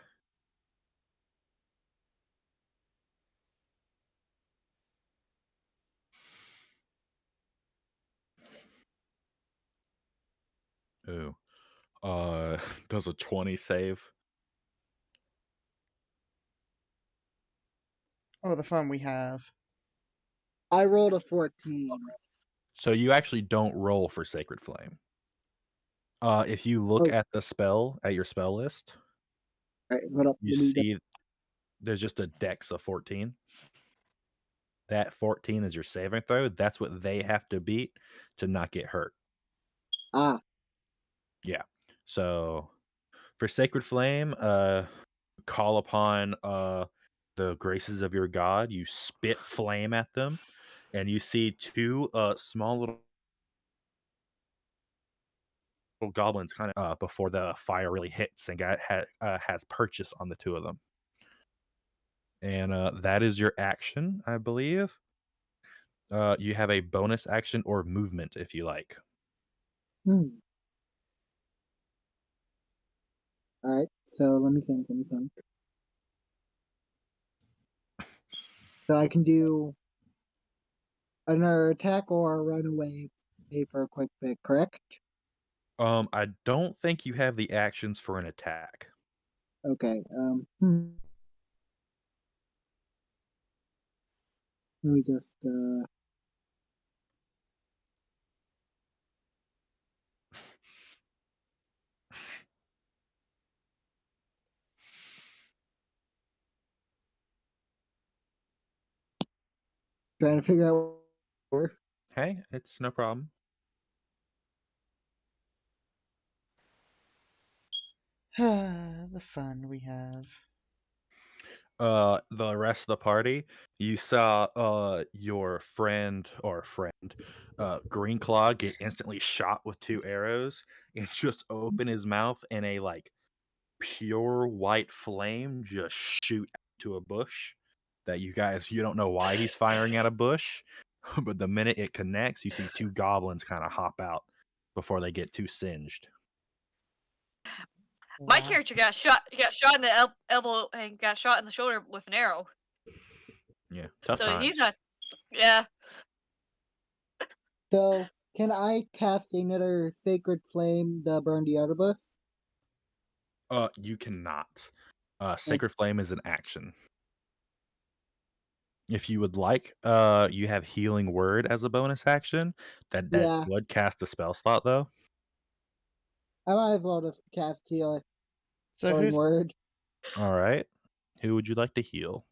Ooh. Does a 20 save? Oh, the fun we have. I rolled a 14. So you actually don't roll for Sacred Flame. If you look Oh, at the spell at your spell list, all right, hold up. you Let me just. see there's just a dex of 14. That 14 is your saving throw. That's what they have to beat to not get hurt. Ah, Yeah. So for Sacred Flame, call upon the graces of your god. You spit flame at them, and you see 2 small little goblins kind of before the fire really hits and has purchase on the 2 of them. And that is your action, I believe. You have a bonus action or movement if you like. hmm. All right. So let me think. Let me think. So I can do another attack or run away for a quick bit, correct? I don't think you have the actions for an attack. Okay. Let me just. Trying to figure out. Hey, it's no problem. The fun we have. The rest of the party, you saw your Greenclaw get instantly shot with 2 arrows and just open his mouth and a like pure white flame just shoot to a bush that you don't know why he's firing at a bush, but the minute it connects, you see 2 goblins kind of hop out before they get too singed. My Wow. character got shot. He got shot in the elbow and got shot in the shoulder with an arrow. Yeah, tough So he's times. not. Yeah. So can I cast another sacred flame to burn the other bush? You cannot. Oh, Sacred Flame is an action. If you would like, you have Healing Word as a bonus action. That yeah, would cast a spell slot though. I might as well just cast So healing who's word. All right. Who would you like to heal?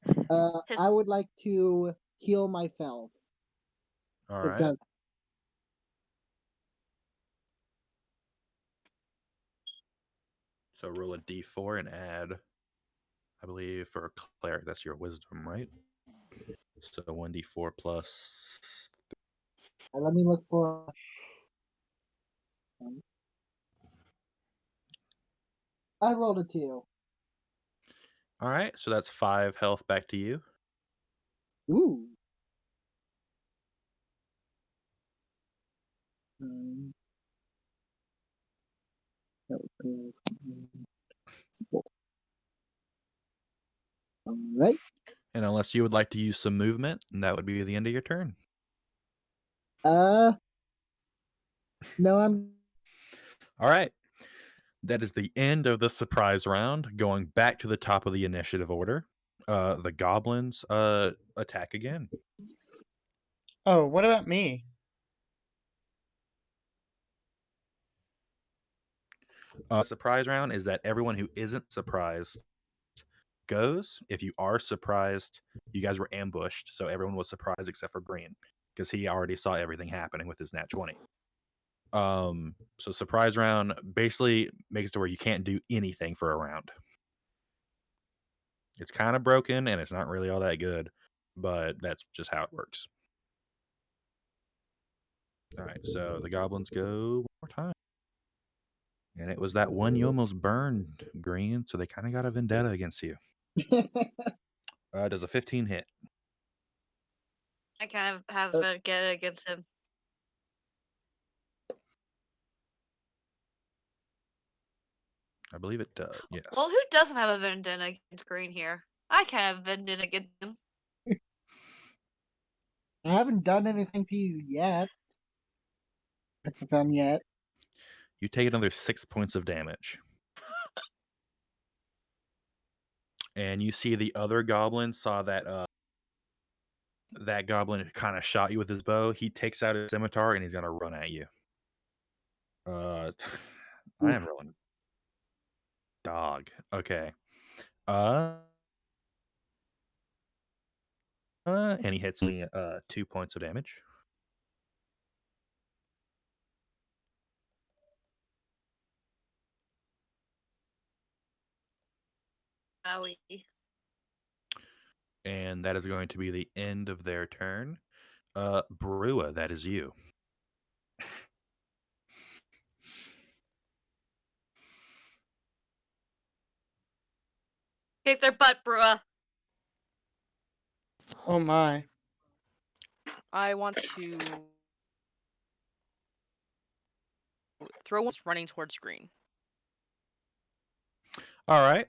His I would like to heal myself. All If right. that. So roll a d4 and add I believe for cleric, that's your wisdom, right? So 1d4 plus. Let me look for. I rolled a 2. All right, so that's 5 health back to you. Ooh. Um, that would go from 4. All right. And unless you would like to use some movement, that would be the end of your turn. No, I'm. All right. That is the end of the surprise round. Going back to the top of the initiative order, the goblins attack again. Oh, what about me? Surprise round is that everyone who isn't surprised goes. If you are surprised, you guys were ambushed, so everyone was surprised except for Green because he already saw everything happening with his nat 20. So surprise round basically makes it to where you can't do anything for a round. It's kind of broken and it's not really all that good, but that's just how it works. All right, so the goblins go one more time. And it was that one you almost burned, Green, so they kind of got a vendetta against you. Does a 15 hit? I kind of have a get it against him. I believe it does, yes. Well, who doesn't have a vendetta against Green here? I can have a vendetta against him. I haven't done anything to you yet. Done yet. You take another 6 points of damage. And you see the other goblin saw that that goblin kind of shot you with his bow. He takes out his scimitar and he's gonna run at you. I am rolling dog. Okay. And he hits me 2 points of damage. Owie. And that is going to be the end of their turn. Brua, that is you. Kick their butt, Brua. Oh my. I want to throw one running towards Green. All right.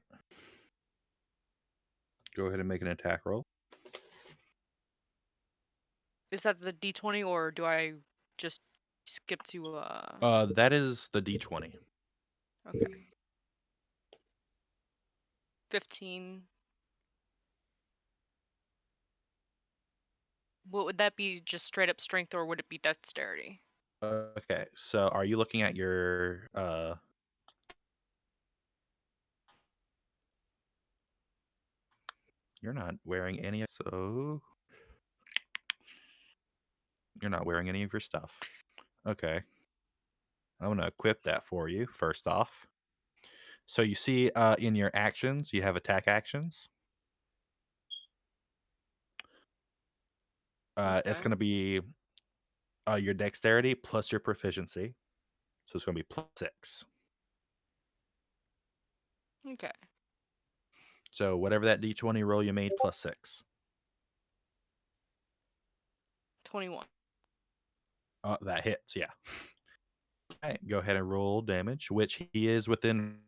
Go ahead and make an attack roll. Is that the D20 or do I just skip to That is the D20. Okay. 15. What would that be, just straight up strength, or would it be dexterity? Okay, so are you looking at your You're not wearing any, so you're not wearing any of your stuff. Okay. I'm gonna equip that for you first off. So you see in your actions, you have attack actions. It's Okay. gonna be your dexterity plus your proficiency. So it's gonna be plus 6. Okay. So whatever that D20 roll you made plus 6. 21. That hits, yeah. All right, go ahead and roll damage, which he is within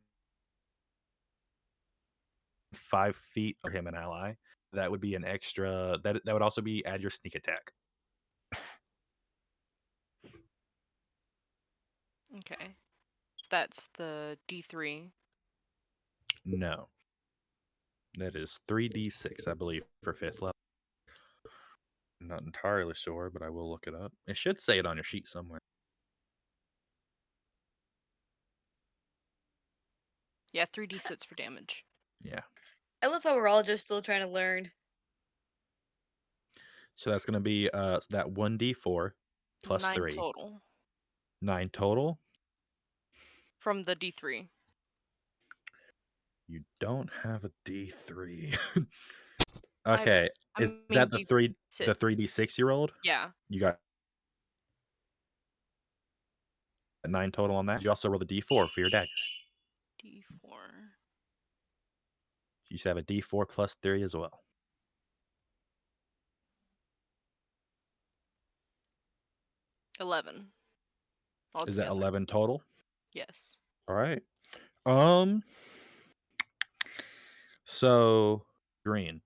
5 feet of him, an ally. That would be an extra. That would also be add your sneak attack. Okay. So that's the D3. No, that is 3d6, I believe, for 5th level. I'm not entirely sure, but I will look it up. It should say it on your sheet somewhere. Yeah, 3d6 for damage. Yeah. I love how we're all just still trying to learn. So that's going to be that 1d4 plus 9 3. total 9 total. from the D3. You don't have a D3. Okay, I is mean that the D6. 3D6 you rolled? Yeah. You got 9 total on that. You also roll the D4 for your dagger. D4. You should have a D4 plus 3 as well. 11. Is Altogether. that 11 total? Yes. All right. So green.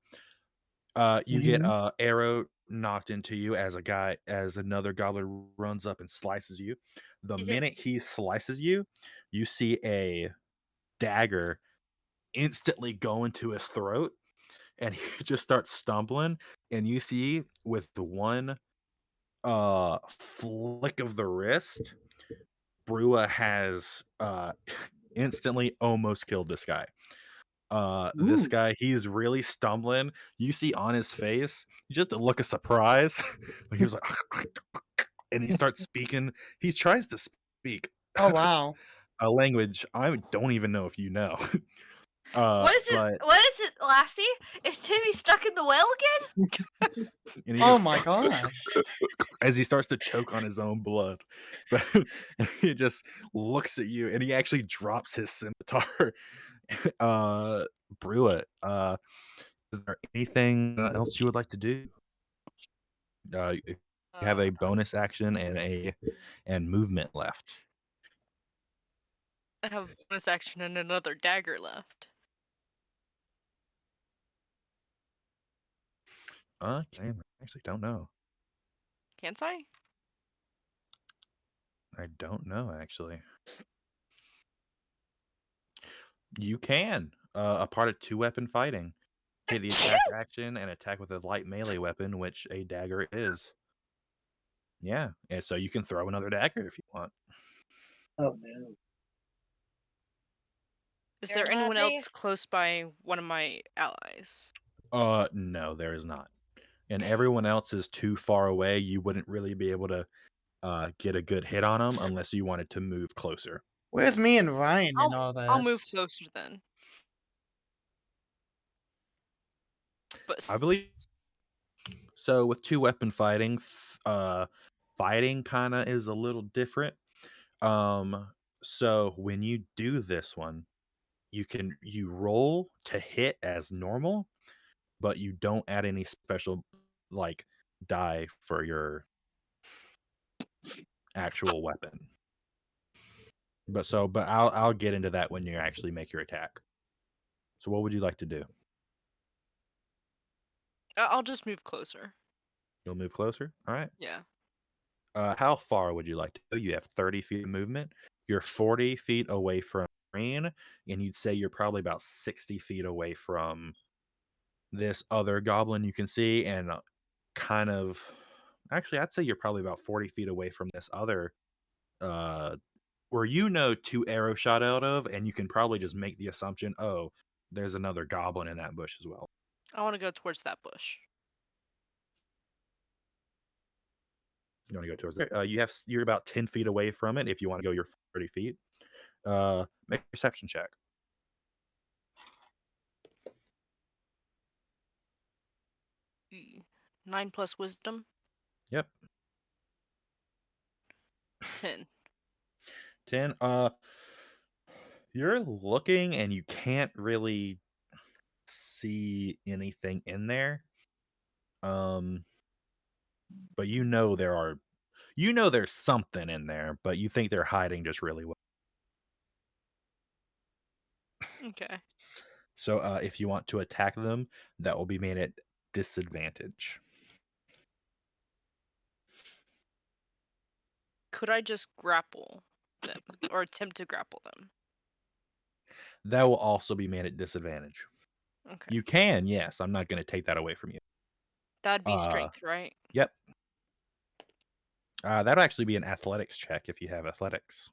You get Mhm. arrow knocked into you as another goblin runs up and slices you. The Is it minute he slices you, you see a dagger instantly go into his throat, and he just starts stumbling. And you see with the one flick of the wrist, Brua has instantly almost killed this guy. This Ooh. guy, he's really stumbling. You see on his face just a look of surprise. He was like, and he starts speaking. He tries to speak Oh wow. a language I don't even know if you know. what is it? But What is it, Lassie? Is Timmy stuck in the well again? and he Oh just my gosh. as he starts to choke on his own blood, but he just looks at you, and he actually drops his scimitar. Brew it. Is there anything else you would like to do? You have a bonus action and movement left. I have bonus action and another dagger left. I actually don't know. Can't I? I don't know actually. You can. A part of 2-weapon fighting. Take the attack action and attack with a light melee weapon, which a dagger is. Yeah, and so you can throw another dagger if you want. Oh no. Is You're there my anyone else base. close by one of my allies? No, there is not. And everyone else is too far away. You wouldn't really be able to get a good hit on them unless you wanted to move closer. Where's me and Ryan in all I'll move this? closer then. But I believe so. With 2-weapon fighting, fighting kind of is a little different. So when you do this one, you roll to hit as normal, but you don't add any special like die for your actual weapon. But I'll get into that when you actually make your attack. So what would you like to do? I'll just move closer. You'll move closer. All right. Yeah. How far would you like to go? You have 30 feet of movement. You're 40 feet away from green, and you'd say you're probably about 60 feet away from this other goblin you can see, and kind of actually, I'd say you're probably about 40 feet away from this other where 2 arrows shot out of, and you can probably just make the assumption, oh, there's another goblin in that bush as well. I want to go towards that bush. You want to go towards there? You're about 10 feet away from it. If you want to go your 30 feet, make a perception check. 9 plus wisdom. Yep. 10. 10. You're looking and you can't really see anything in there. But there's something in there, but you think they're hiding just really well. Okay. So if you want to attack them, that will be made at disadvantage. Could I just grapple them or attempt to grapple them? That will also be made at disadvantage. Okay. You can, yes. I'm not going to take that away from you. That'd be strength, right? Yep. That'll actually be an athletics check if you have athletics.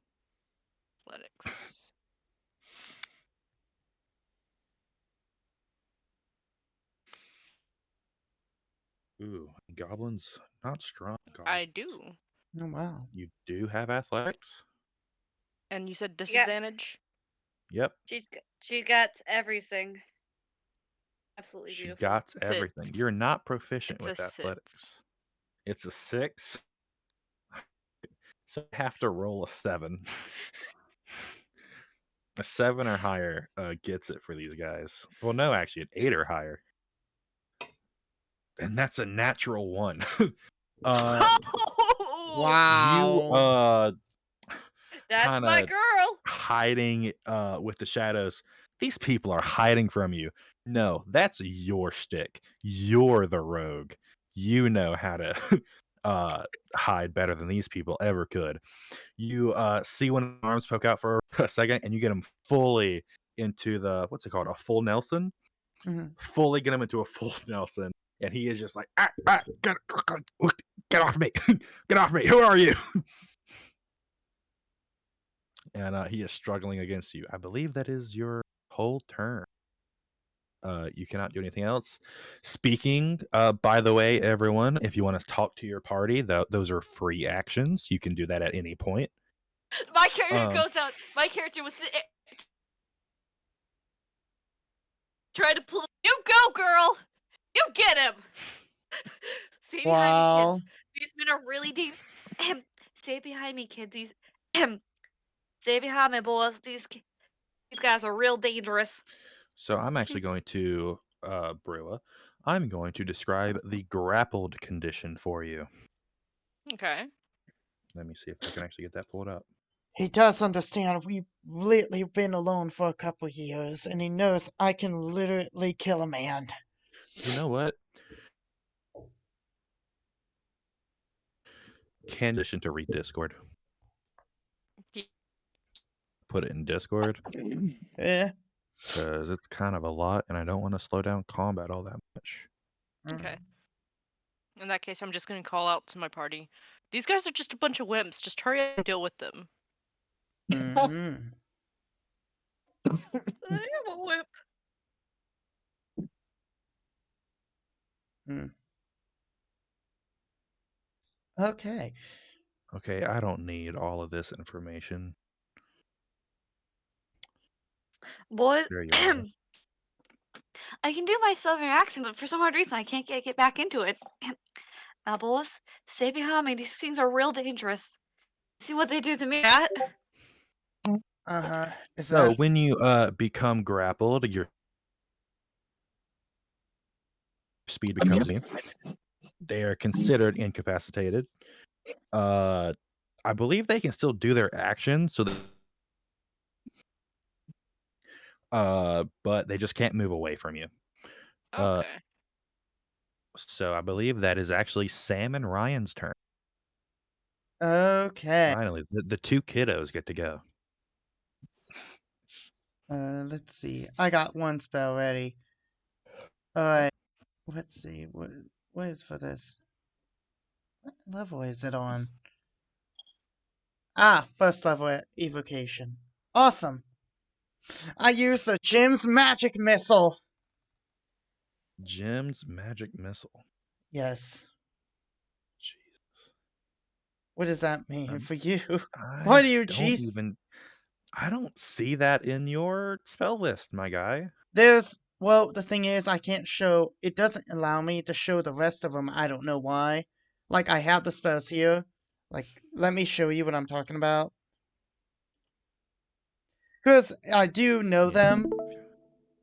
Athletics. Ooh, goblins not strong. I do. Oh wow. You do have athletics? And you said Yeah. disadvantage? Yep. She got everything. Absolutely She beautiful. got It's everything. it's You're not proficient it's a with 6. athletics. It's a 6. So you have to roll a 7. A 7 or higher gets it for these guys. Well, no, actually, an 8 or higher. And that's a natural 1. You Wow. That's kind my of girl. hiding with the shadows. These people are hiding from you. No, that's your stick. You're the rogue. You know how to hide better than these people ever could. You see one of the arms poke out for a second, and you get him fully into the, what's it called, a full Nelson? Mhm. Fully get him into a full Nelson, and he is just like, get off me. Get off me. Who are you? And he is struggling against you. I believe that is your whole turn. You cannot do anything else. Speaking, by the way, everyone, if you want to talk to your party, those are free actions. You can do that at any point. My character goes out. My character was trying to pull. You go, girl. You get him. Stay behind me, Wow. kids. These men are really dangerous. Stay behind me, kid. These. Stay behind me, boys. These guys are real dangerous. So I'm actually going to, Brewa, I'm going to describe the grappled condition for you. Okay. Let me see if I can actually get that pulled up. He does understand we've lately been alone for a couple years, and he knows I can literally kill a man. You know what? Condition to read Discord. Ye- Put it in Discord Eh? because it's kind of a lot, and I don't want to slow down combat all that much. Okay. In that case, I'm just gonna call out to my party. These guys are just a bunch of wimps. Just hurry up and deal with them. Mm-hmm. I am a whip. Okay. Okay, I don't need all of this information. Boys, There you are. I can do my southern accent, but for some odd reason I can't get back into it. Now, boys, stay behind me. These things are real dangerous. See what they do to me, right? Uh-huh. Is So that when you become grappled, your speed becomes they are considered incapacitated. I believe they can still do their action, so but they just can't move away from you. Okay. So I believe that is actually Sam and Ryan's turn. okay? Finally, the two kiddos get to go. Let's see. I got one spell ready. Alright. Let's see. What is for this? What level is it on? Ah, first level evocation. Awesome. I used a Jim's magic missile. Jim's magic missile. Yes. Jesus. What does that mean for you? I What do you, don't jeez? even. I don't see that in your spell list, my guy. Well, the thing is, I can't show, it doesn't allow me to show the rest of them. I don't know why. Like, I have the spells here. Like, let me show you what I'm talking about. Because I do know them.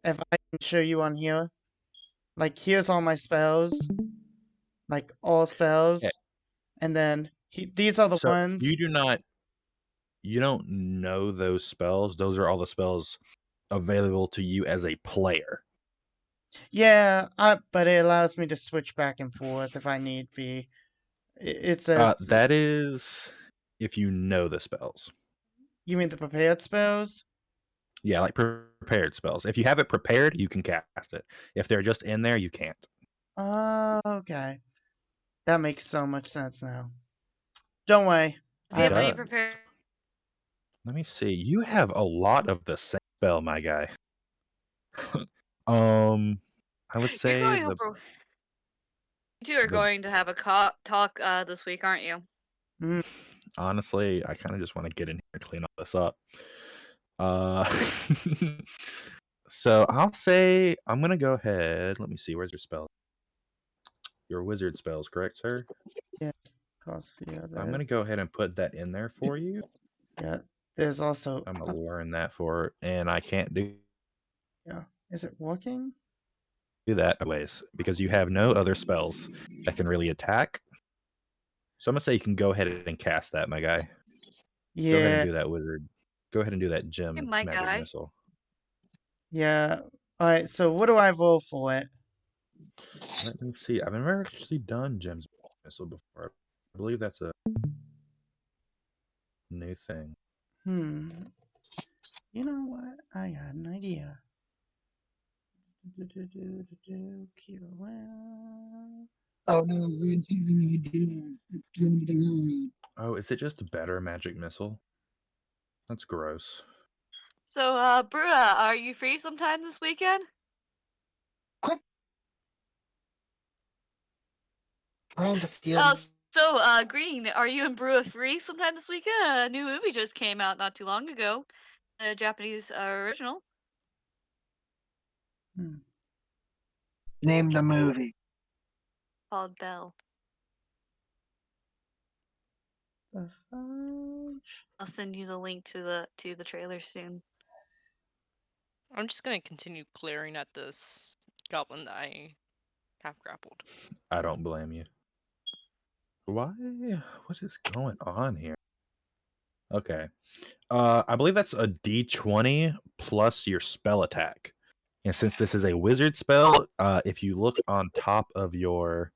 If I can show you on here. Like, here's all my spells. Like, all spells. Yeah. And then, these are the So ones. you don't know those spells. Those are all the spells available to you as a player. Yeah, but it allows me to switch back and forth if I need be. It says, That is if you know the spells. you mean the prepared spells? Yeah, like prepared spells. If you have it prepared, you can cast it. If they're just in there, you can't. Okay. That makes so much sense now. Don't worry. Do you have any Duh. prepared? Let me see. You have a lot of the same spell, my guy. I would You're say going the over. You two are the going to have a talk this week, aren't you? Mm, honestly, I kind of just want to get in here and clean all this up. Uh, so I'll say I'm gonna go ahead. Let me see. Where's your spell? Your wizard spells, correct, sir? Yes, of course. Yeah, I'm gonna go ahead and put that in there for you. Yeah, there's also. I'm gonna learn that for, and I can't Yeah, is it working? do that ways because you have no other spells that can really attack. So I'm gonna say you can go ahead and cast that, my guy. Go ahead and Yeah, do that, wizard. Go ahead and do that Hey, gem my magic guy. missile. yeah. All right. So what do I roll for it? Let me see. I've never actually done gems missile before. I believe that's a new thing. Hmm. You know what? I got an idea. Oh no, it's going to be Oh, is it just a better magic missile? That's gross. So, Brua, are you free sometime this weekend? quick. Trying to steal. Green, are you and Brua free sometime this weekend? A new movie just came out not too long ago. A Japanese original Hmm. Name the movie. called Belle. The fudge. I'll send you the link to the trailer soon. I'm just gonna continue glaring at this goblin that I have grappled. I don't blame you. Why? What is going on here? Okay. I believe that's a D20 plus your spell attack. And since this is a wizard spell, if you look on top of your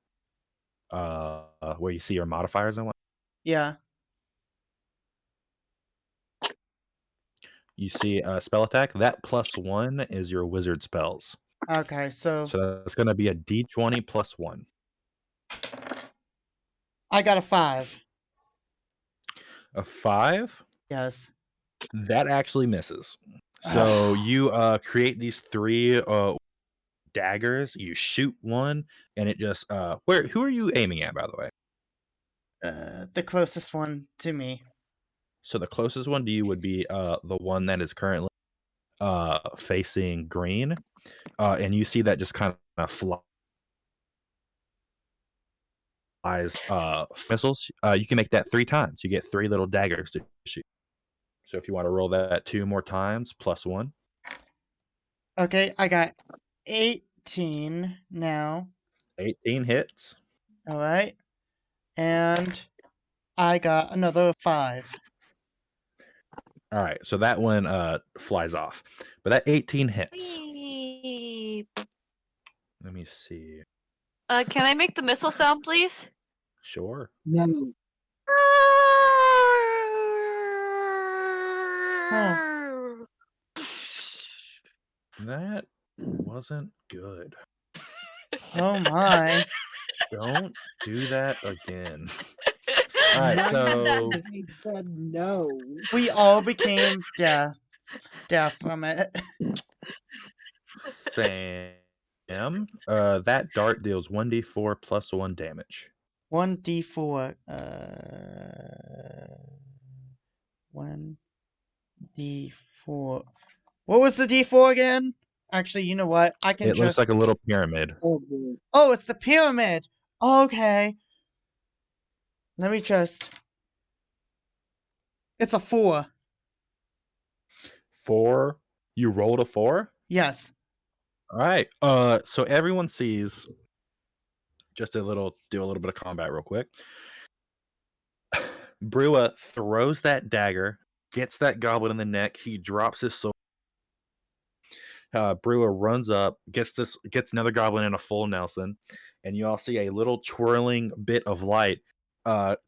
where you see your modifiers and what Yeah. you see spell attack, that +1 is your wizard spells. Okay. So So that's gonna be a D20 +1. I got a 5. A 5? Yes. That actually misses. So you create these 3 daggers, you shoot one, and it just who are you aiming at, by the way? The closest one to me. So the closest one to you would be the one that is currently facing green. And you see that just kind of flies missiles. You can make that 3 times. You get 3 little daggers to shoot. So if you want to roll that 2 more times, +1. Okay, I got 18 now. 18 hits. All right. And I got another 5. All right, so that one flies off. But that 18 hits. Whee! Let me see. Can I make the missile sound, please? Sure. No. That wasn't good. Oh my. Don't do that again. All Alright, so they said no. We all became deaf from it. Sam, that dart deals 1d4 plus 1 damage. 1d4. 1d4. What was the d4 again? Actually, you know what? I can It looks just. like a little pyramid. Oh, boy. Oh, it's the pyramid. Okay. Let me just. It's a 4. 4. You rolled a 4? Yes. Alright. So everyone sees just do a little bit of combat real quick. Brua throws that dagger, gets that goblin in the neck, he drops his sword. Brua runs up, gets another goblin in a full Nelson, and you all see a little twirling bit of light.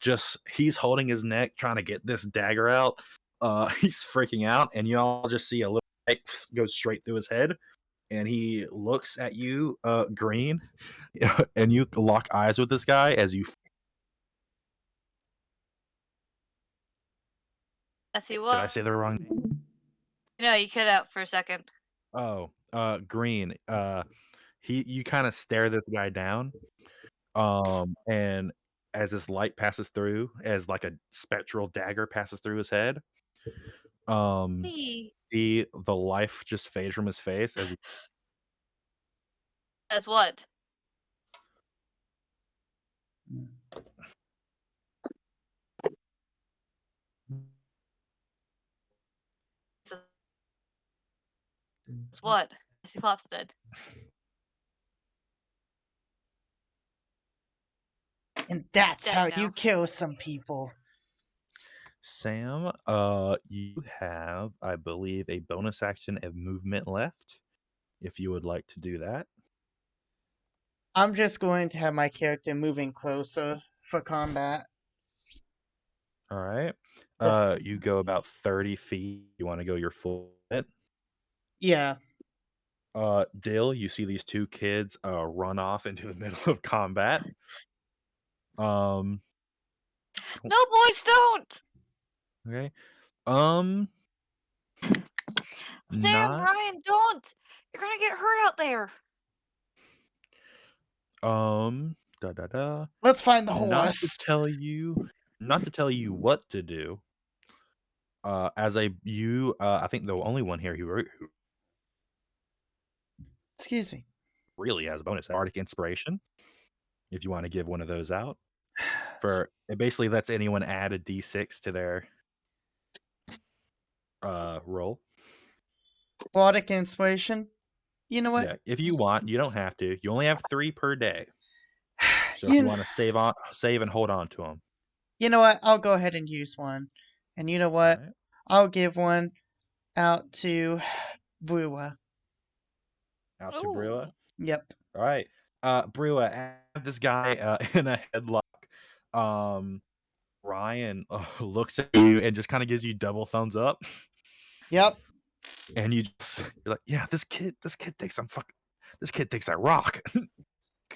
Just he's holding his neck, trying to get this dagger out. He's freaking out, and you all just see a little light go straight through his head, and he looks at you, Green, and you lock eyes with this guy as you. I see Did what? I say the wrong name? No, you cut out for a second. Oh, Green. You kind of stare this guy down, and as this light passes through, as like a spectral dagger passes through his head, Whee! see the life just fade from his face as he As what? As what? As he flops dead. And that's dead how now. you kill some people. Sam, you have, I believe, a bonus action of movement left. If you would like to do that. I'm just going to have my character moving closer for combat. All right. You go about 30 feet. You want to go your full hit. Yeah. Dill, you see these two kids run off into the middle of combat. No, boys, don't! Okay. Sam, Not Ryan, don't! You're gonna get hurt out there. da da da. Let's find the Not to horse. tell you what to do. As a you, I think the only one here who Excuse me. really has a bonus Arctic Inspiration. If you want to give one of those out, for it basically lets anyone add a d6 to their roll. Bardic Inspiration. You know what? Yeah, if you want, you don't have to. You only have 3 per day. So if You, you want to save and hold on to them. you know what? I'll go ahead and use one. And you know what? Right. I'll give one out to Brewer. Out to Ooh. Brewer. Yep. All right. Brewer, have this guy in a headlock. Ryan looks at you and just kind of gives you double thumbs up. Yep. And you're like, yeah, this kid thinks this kid thinks I rock.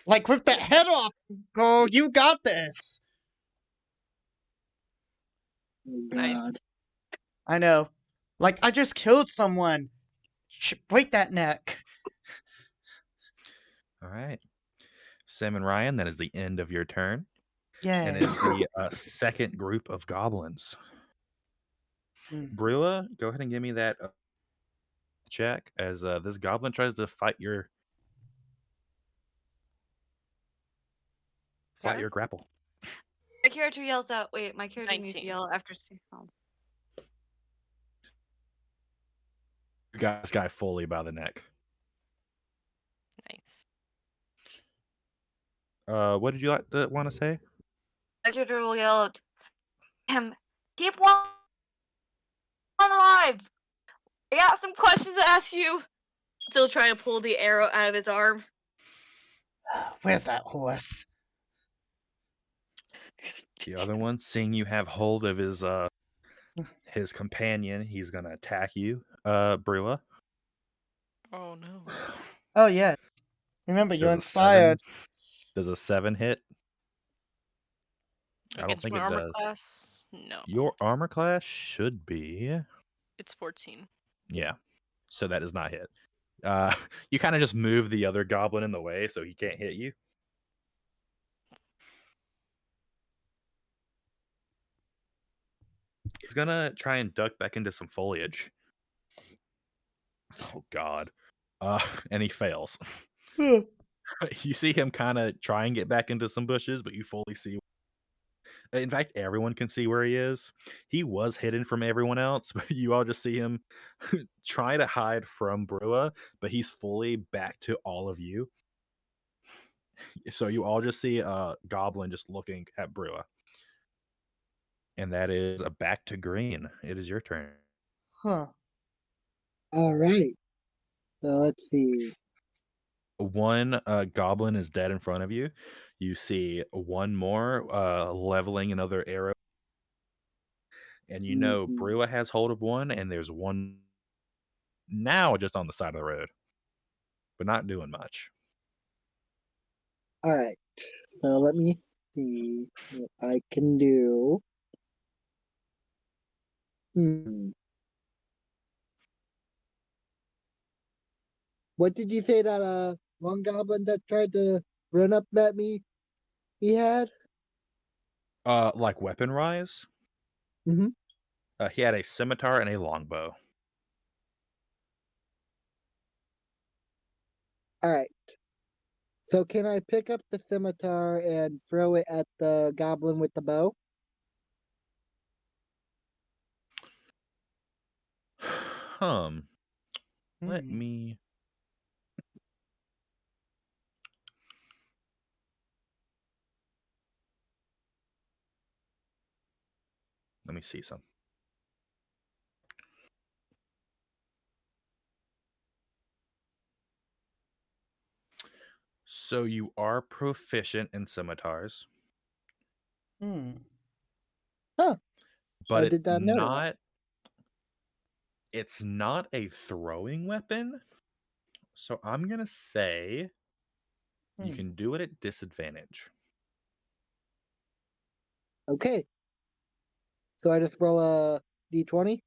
Like, rip that head off, girl. You got this. Oh, Nice. God. I know. Like, I just killed someone. Break that neck. All right. Sam and Ryan, that is the end of your turn. Yay. And it is the second group of goblins. Mm. Brua, go ahead and give me that check as this goblin tries to fight your Okay. grapple. My character yells out. Wait, my character needs to 19. yell after. You got this guy fully by the neck. Nice. What did you want to say? My character will yell out, keep one alive! I got some questions to ask you. Still trying to pull the arrow out of his arm. Where's that horse? The other one, seeing you have hold of his companion, he's gonna attack you, Brua. Oh no. Oh, yeah. Remember, you're Does a inspired. 7 Does a 7 hit? I don't Against think my it armor does. class? No. Your armor class should be. It's 14. Yeah. So that does not hit. You kind of just move the other goblin in the way so he can't hit you. He's gonna try and duck back into some foliage. Oh God. And he fails. You see him kind of try and get back into some bushes, but you fully see. In fact, everyone can see where he is. He was hidden from everyone else, but you all just see him try to hide from Brua, but he's fully back to all of you. So you all just see a goblin just looking at Brua. And that is a back to green. It is your turn. Huh. All right. So let's see. One goblin is dead in front of you. You see one more leveling another arrow. And you know Mhm. Brua has hold of one, and there's one now just on the side of the road, but not doing much. All right. So let me see what I can do. Hmm. What did you say that one goblin that tried to run up at me he had? Like weapon rise, Mm-hmm. he had a scimitar and a longbow. All right. So can I pick up the scimitar and throw it at the goblin with the bow? Let Hmm. me. Let me see some. So you are proficient in scimitars, Hmm. Huh. but I did not know that. it's not a throwing weapon. So I'm gonna say you Hmm. can do it at disadvantage. Okay. So I just roll a d20?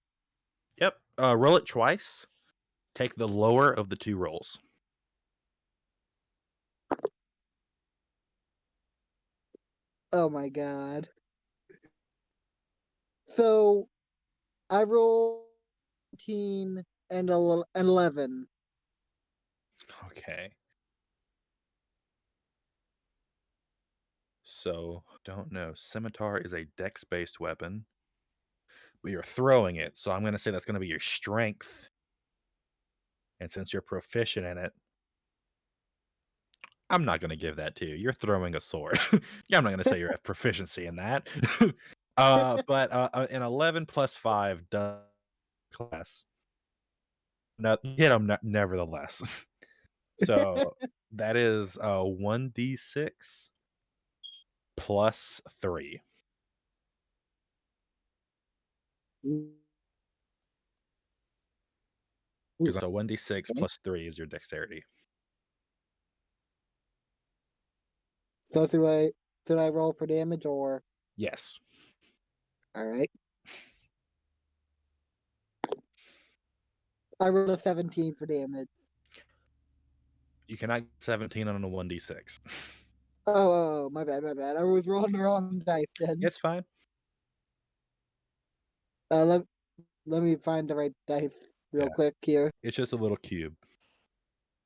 Yep. Roll it twice. Take the lower of the two rolls. Oh my god. So I roll 19 and 11. Okay. So don't know. Scimitar is a dex-based weapon, but you're throwing it. So I'm gonna say that's gonna be your strength. And since you're proficient in it, I'm not gonna give that to you. You're throwing a sword. Yeah, I'm not gonna say you have proficiency in that. But an 11 plus 5 does class. No, hit them nevertheless. So that is 1d6 plus 3. Because a 1d6 plus 3 is your dexterity. So should I roll for damage or? Yes. All right. I rolled a 17 for damage. You cannot get 17 on a 1d6. Oh, my bad, my bad. I was rolling the wrong dice then. It's fine. Uh, let, let me find the right dice real Yeah. quick here. It's just a little cube.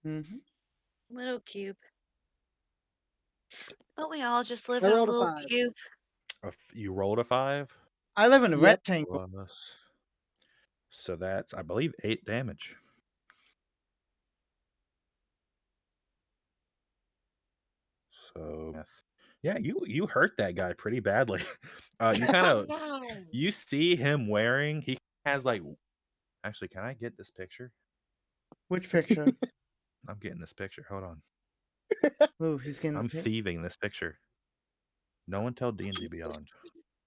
Mm-hmm. Little cube. Don't we all just live I in a rolled a little 5. cube? You rolled a 5. I live in a Yep. rectangle. Plus, so that's, I believe, 8 damage. So, yeah, you hurt that guy pretty badly. You kind of you see him wearing. He has like. Actually, can I get this picture? Which picture? I'm getting this picture. Hold on. Oh, he's getting the I'm pic. thieving this picture. No one tell D&D Beyond,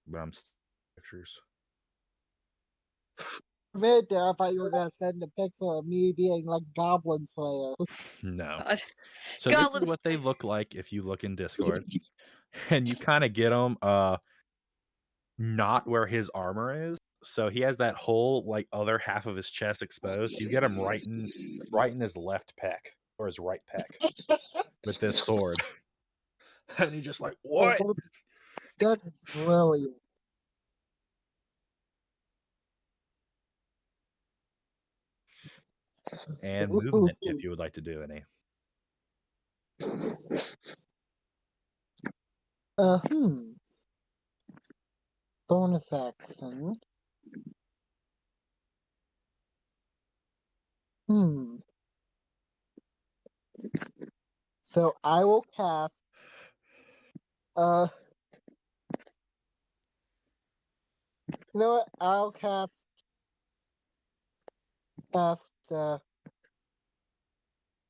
but I'm pictures. Mid there, I thought you were gonna send a picture of me being like Goblin Slayer. No. God. So this is Goblins. what they look like if you look in Discord, and you kind of get them not where his armor is. So he has that whole like other half of his chest exposed. You get him right in his left pec or his right pec with this sword, and he's just like, Oh, "What?" that's brilliant. And Ooh. movement, if you would like to do any. Uh, hmm. Bonus action. Hmm. So I will cast. Uh, you know what? I'll cast.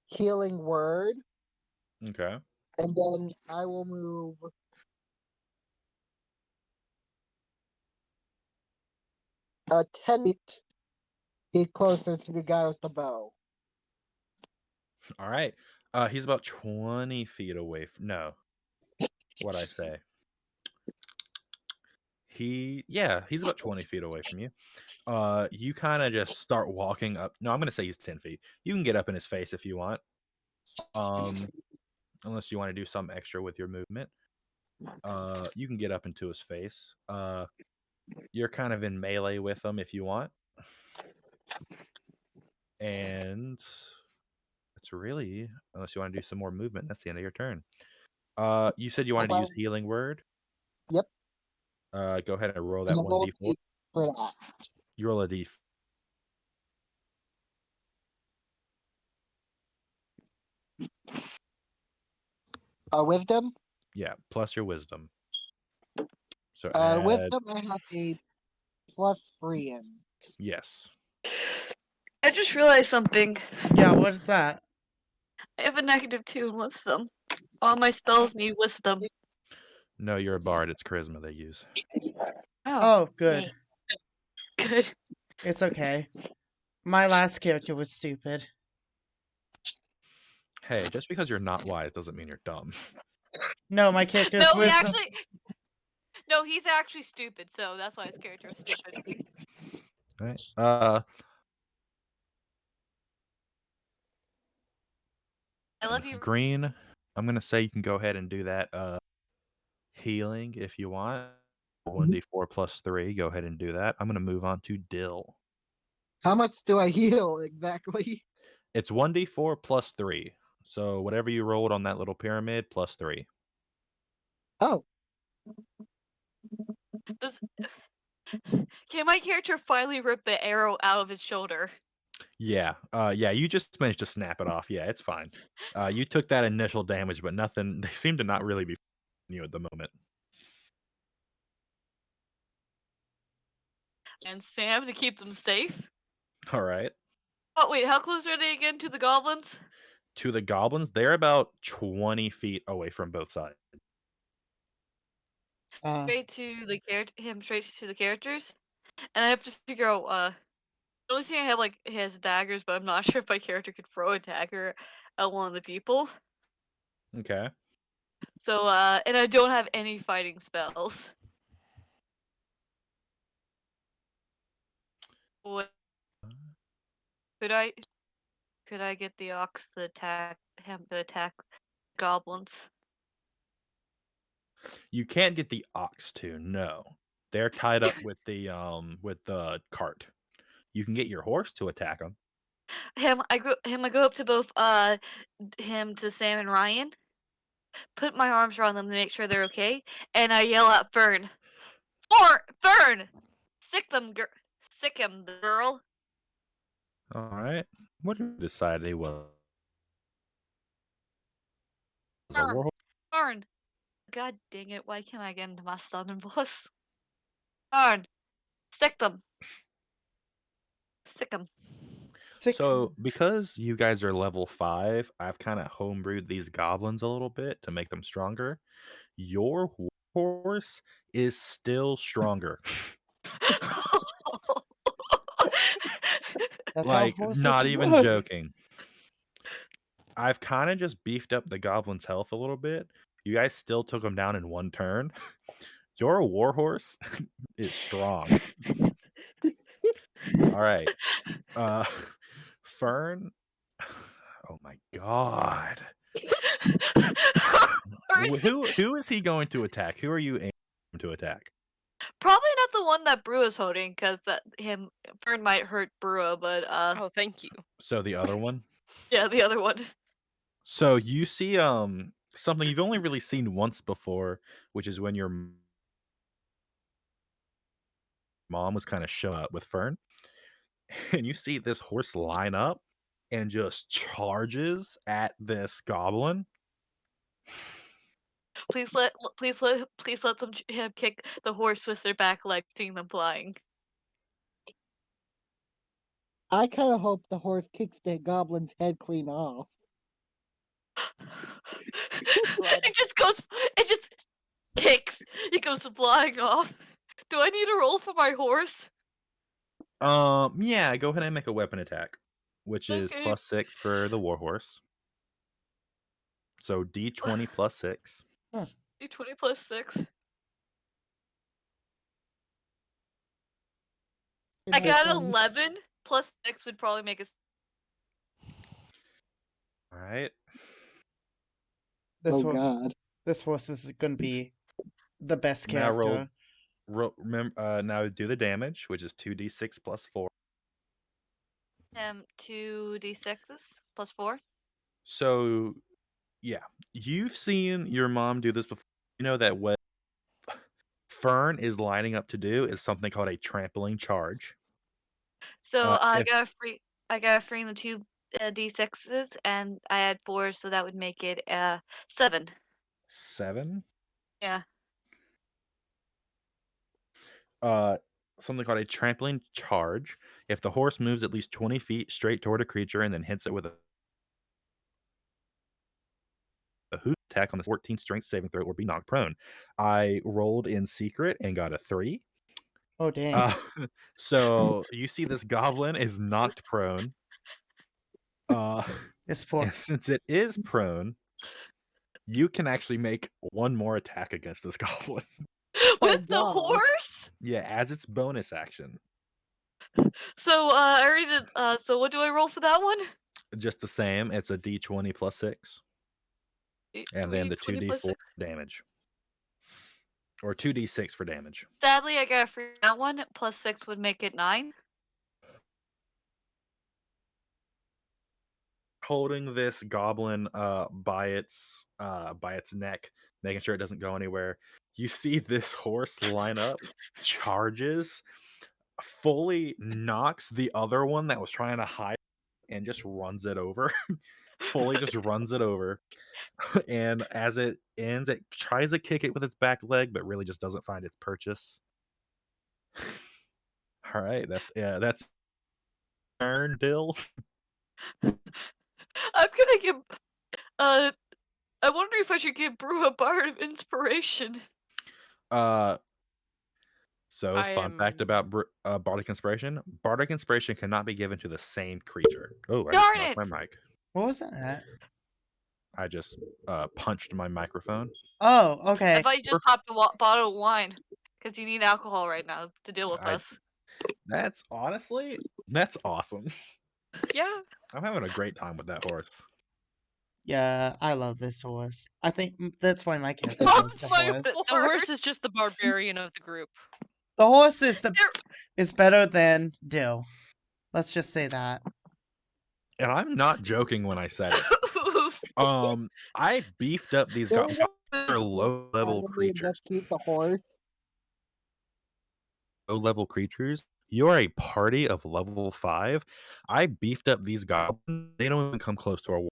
Healing Word, Okay. and then I will move 10 feet. Get closer to the guy with the bow. All right. He's about 20 feet away. No, what I say? He's about 20 feet away from you. You kind of just start walking up. No, I'm gonna say he's 10 feet. You can get up in his face if you want. Unless you want to do something extra with your movement. You can get up into his face. You're kind of in melee with him if you want. And That's really, unless you want to do some more movement, that's the end of your turn. You said you wanted to use Okay. healing word. Yep. Go ahead and roll And that I'm rolling 1d4. for that. You roll a d. Wisdom. Yeah, plus your wisdom. So Wisdom, I have a +3 in. yes. I just realized something. Yeah, what is that? I have a -2 in wisdom. All my spells need wisdom. No, you're a bard. It's charisma they use. Oh, good. yay. Good. It's okay. My last character was stupid. Hey, just because you're not wise doesn't mean you're dumb. No, my character's No, he wisdom. actually. No, he's actually stupid, so that's why his character is stupid. All right. I love you. Green, I'm gonna say you can go ahead and do that healing if you want. 1d4 plus 3. Go ahead and do that. I'm gonna move on to Dill. How much do I heal exactly? It's 1d4 plus 3. So whatever you rolled on that little pyramid plus 3. Oh, Does... Can my character finally rip the arrow out of his shoulder? Yeah. Yeah, you just managed to snap it off. Yeah, it's fine. You took that initial damage, but nothing. They seem to not really be you at the moment. And Sam to keep them safe? All right. Oh, wait, how close are they again to the goblins? To the goblins, they're about 20 feet away from both sides. Straight to the straight to the characters? And I have to figure out, the only thing I have, like, he has daggers, but I'm not sure if my character could throw a dagger at one of the people. Okay. So, and I don't have any fighting spells. What could I get the ox to attack goblins? You can't get the ox to, no. They're tied up with the cart. You can get your horse to attack them. I go up to both him to Sam and Ryan, put my arms around them to make sure they're okay, and I yell at Fern. Fern! Sick him, girl. All right. What did you decide he was? A Fern. warhorse? Fern. God dang it, why can't I get into my southern voice? Fern. Sick them. Sick him. So, because you guys are level 5, I've kind of homebrewed these goblins a little bit to make them stronger. Your horse is still stronger. That's Like, how horses not even work. joking. I've kind of just beefed up the goblin's health a little bit. You guys still took him down in one turn. Your warhorse is strong. All right. Fern. Oh my god. Who is he going to attack? Who are you aiming to attack? Probably not the one that Brew is holding, because Fern might hurt Brew, but Oh, thank you. So the other one? yeah, the other one. So you see something you've only really seen once before, which is when your mom was kind of showing up with Fern. And you see this horse line up and just charges at this goblin. Please let them him kick the horse with their back legs, seeing them flying. I kind of hope the horse kicks the goblin's head clean off. It just kicks. It goes flying off. Do I need a roll for my horse? Yeah, go ahead and make a weapon attack, which is Okay. +6 for the warhorse. So D20 +6. D20 +6. I got 11 +6 would probably make us. All right. This Oh god. This horse is gonna be the best Now character. now do the damage, which is 2d6 +4. 2d6s +4. So, yeah, you've seen your mom do this before. You know that what Fern is lining up to do is something called a trampoline charge. So If I got a free in the two d6s, and I had 4, so that would make it 7. 7, Yeah. uh, something called a trampoline charge. If the horse moves at least 20 feet straight toward a creature and then hits it with a hoot attack on the 14 strength saving throw or be knocked prone. I rolled in secret and got a 3. Oh dang. Uh, so you see this goblin is knocked prone. This poor. And since it is prone, you can actually make one more attack against this goblin. With the God. horse? Yeah, as its bonus action. So I already did, so what do I roll for that one? Just the same. It's a d20 plus 6. And then the 20 plus 2d4 6. damage. Or 2d6 for damage. Sadly, I got a free that one. Plus 6 would make it 9. Holding this goblin by its neck, making sure it doesn't go anywhere. You see this horse line up, charges, fully knocks the other one that was trying to hide, and just runs it over. Fully just runs it over. And as it ends, it tries to kick it with its back leg, but really just doesn't find its purchase. All right, that's turn, Dill. I'm gonna give, I wonder if I should give Brew a Bard of Inspiration. So, I fun fact am- about Bardic Inspiration. Bardic Inspiration cannot be given to the same creature. Oh, I Darn just knocked it! my mic. What was that? I just punched my microphone. Oh, I okay. thought you just popped a bottle of wine. Because you need alcohol right now to deal with us. That's awesome. Yeah. I'm having a great time with that horse. Yeah, I love this horse. I think that's why my character Mom's loves the my horse. The horse is just the barbarian of the group. The horse is There- better than Dill. Let's just say that. And I'm not joking when I said it. I beefed up these There's low-level creatures. Just keep the horse. Low-level creatures. You're a party of level 5. I beefed up these goblins. They don't even come close to our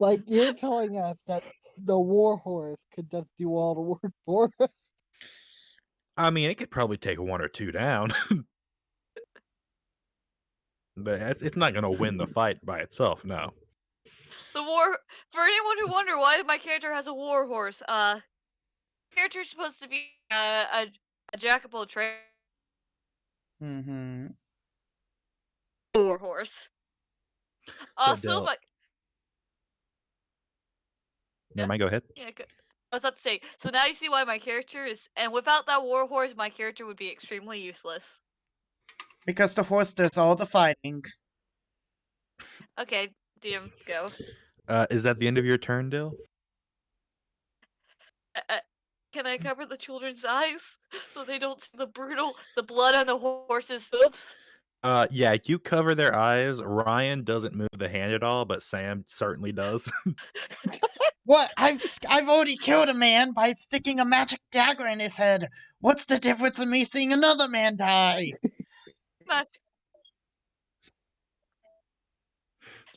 Like, you're telling us that the war horse could just do all the work for us. I mean, it could probably take 1 or 2 down. But it's not going to win the fight by itself, no. The war, for anyone who wonder why my character has a war horse, character's supposed to be a jack of all trades. Mm-hmm. War horse. So, Still, Del- but Never mind, go ahead. yeah, good. I was about to say. So now you see why my character is, and without that war horse, my character would be extremely useless. Because the horse does all the fighting. Okay, DM, go. Is that the end of your turn, Dill? Can I cover the children's eyes so they don't see the blood on the horse's hooves? Yeah, you cover their eyes. Ryan doesn't move the hand at all, but Sam certainly does. What? I've already killed a man by sticking a magic dagger in his head. What's the difference in me seeing another man die? Not...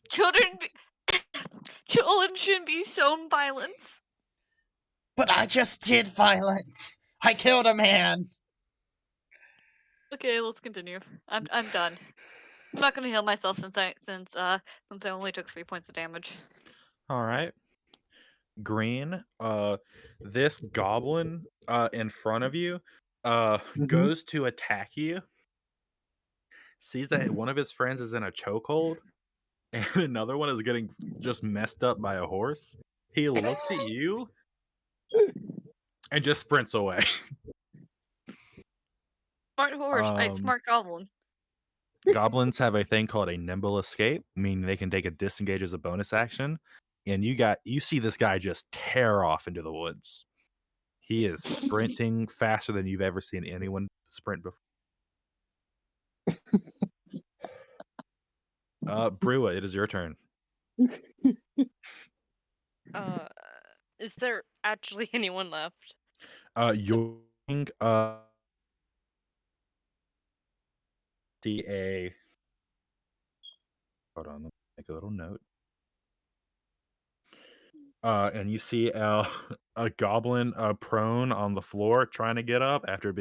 Children shouldn't be shown violence. But I just did violence. I killed a man. Okay, let's continue. I'm done. I'm not gonna heal myself since I only took 3 points of damage. All right. Green, this goblin in front of you goes to attack you. Sees that one of his friends is in a chokehold and another one is getting just messed up by a horse. He looks at you and just sprints away. Smart horse, smart goblin. Goblins have a thing called a nimble escape, meaning they can take a disengage as a bonus action. And you see this guy just tear off into the woods. He is sprinting faster than you've ever seen anyone sprint before. Brewa, it is your turn. Is there actually anyone left? You're see a. Hold on, let me make a little note. And you see a goblin prone on the floor trying to get up after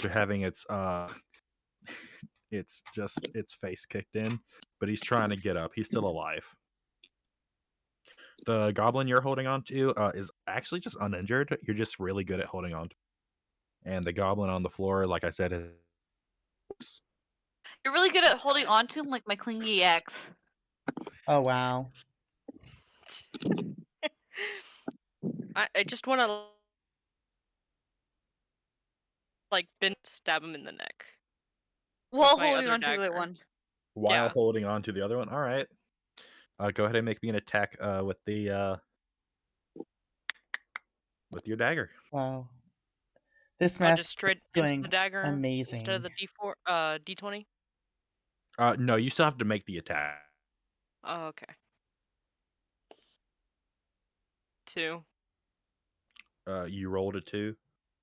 having its its face kicked in, but he's trying to get up. He's still alive. The goblin you're holding on to is actually just uninjured. You're just really good at holding on to. And the goblin on the floor, like I said, is You're really good at holding on to him like my clingy ex. Oh wow. I just want to like stab him in the neck. While my holding other on to the other dagger. one. while Yeah. holding on to the other one. All right. Go ahead and make me an attack with your dagger. Wow. This Just mask is straight into doing the dagger instead of amazing. the D20. No, you still have to make the attack. Oh, okay. 2. You rolled a 2.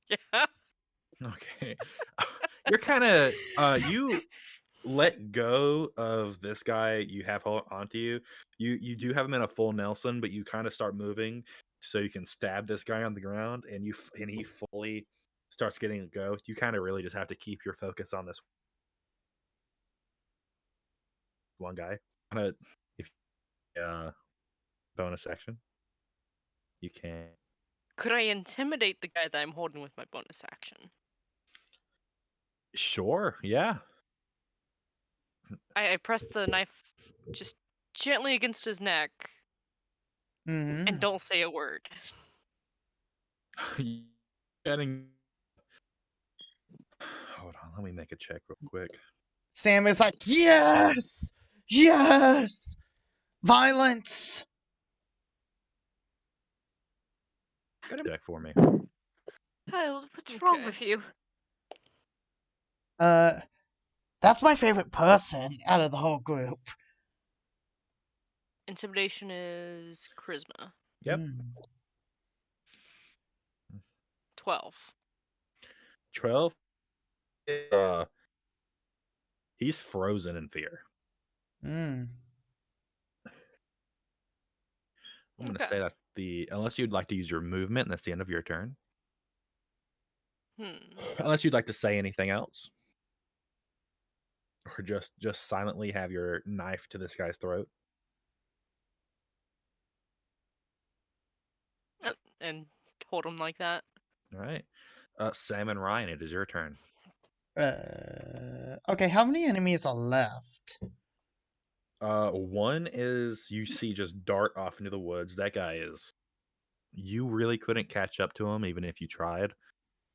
Yeah. Okay. You're kind of you let go of this guy you have onto you. You do have him in a full Nelson, but you kind of start moving so you can stab this guy on the ground, and he fully starts getting a go. You kind of really just have to keep your focus on this one guy. Kind of if bonus action, you can. Could I intimidate the guy that I'm holding with my bonus action? Sure, yeah. I press the knife just gently against his neck Mm-hmm. and don't say a word. Getting. Hold on, let me make a check real quick. Sam is like, yes! Yes! Violence! Get a check for me. Kyle, what's wrong Okay. with you? That's my favorite person out of the whole group. Intimidation is charisma. Yep. 12. 12. He's frozen in fear. Mm. I'm going to Okay. say that's unless you'd like to use your movement, and that's the end of your turn. Unless you'd like to say anything else. Or just silently have your knife to this guy's throat. And hold him like that. All right. Sam and Ryan, it is your turn. Okay, how many enemies are left? One is you see just dart off into the woods. That guy is. You really couldn't catch up to him even if you tried.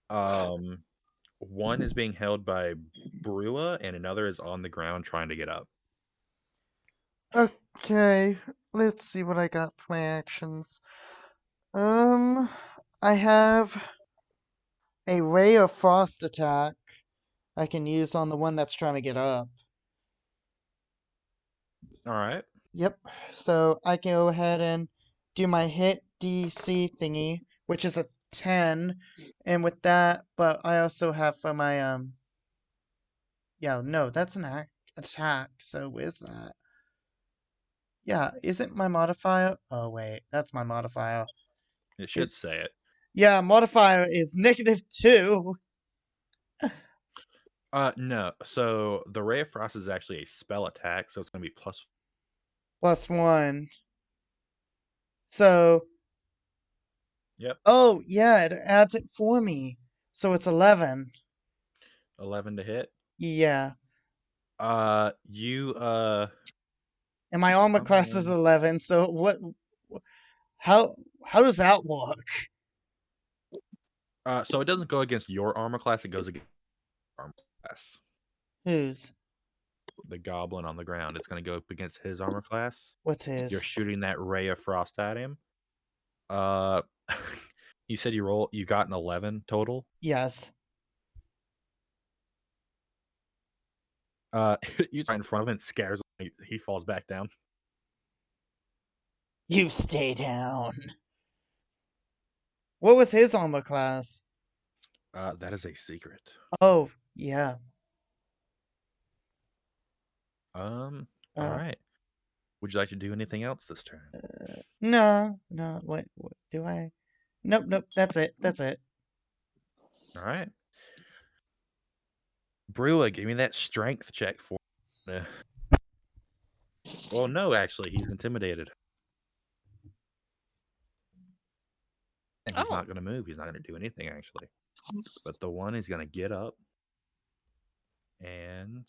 One is being held by Brua, and another is on the ground trying to get up. Okay, let's see what I got for my actions. I have a ray of frost attack I can use on the one that's trying to get up. All right. Yep, so I can go ahead and do my hit DC thingy, which is a 10, and with that, but I also have for my, yeah, no, that's an attack, so where's that? Yeah, isn't my modifier? Oh, wait, that's my modifier. It should Is- say it. Yeah, modifier is -2. No. So the Ray of Frost is actually a spell attack, so it's going to be plus. +1. So. Yep. Oh, yeah, it adds it for me. So it's 11. 11 to hit. Yeah. You And my armor class is 11, so what how does that work? So it doesn't go against your armor class, it goes against armor class. Whose? The goblin on the ground. It's going to go up against his armor class. What's his? You're shooting that Ray of Frost at him. You said you got an 11 total? Yes. You try in front of him and scares him. He falls back down. You stay down. What was his armor class? That is a secret. Oh, yeah. All Uh, right. Would you like to do anything else this turn? No. What do I? Nope. That's it. All right. Brua, give me that strength check for. Well, no, actually, he's intimidated. And he's Oh. not going to move. He's not going to do anything, actually. But the one is going to get up. And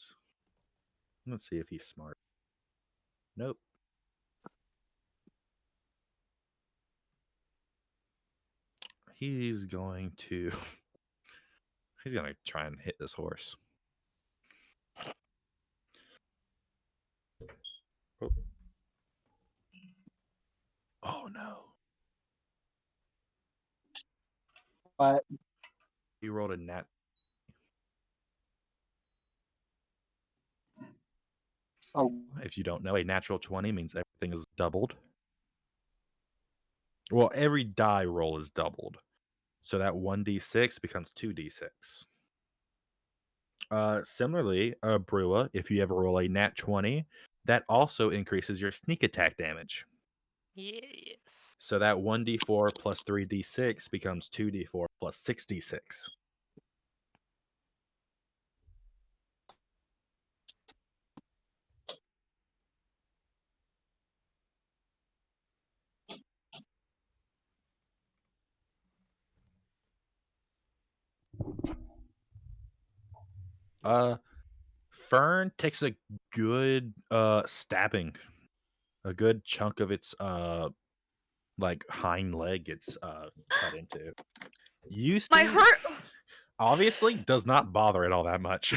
let's see if he's smart. Nope. He's going to try and hit this horse. Oh no. But He rolled a nat. oh, If you don't know, a natural 20 means everything is doubled. Well, every die roll is doubled. So that 1d6 becomes 2d6. Similarly, Brua, if you ever roll a nat 20, that also increases your sneak attack damage. Yes. So that 1d4 plus 3d6 becomes 2d4 plus 6d6. Fern takes a good stabbing. A good chunk of its like hind leg gets cut into. You see, My hurt. obviously does not bother it all that much.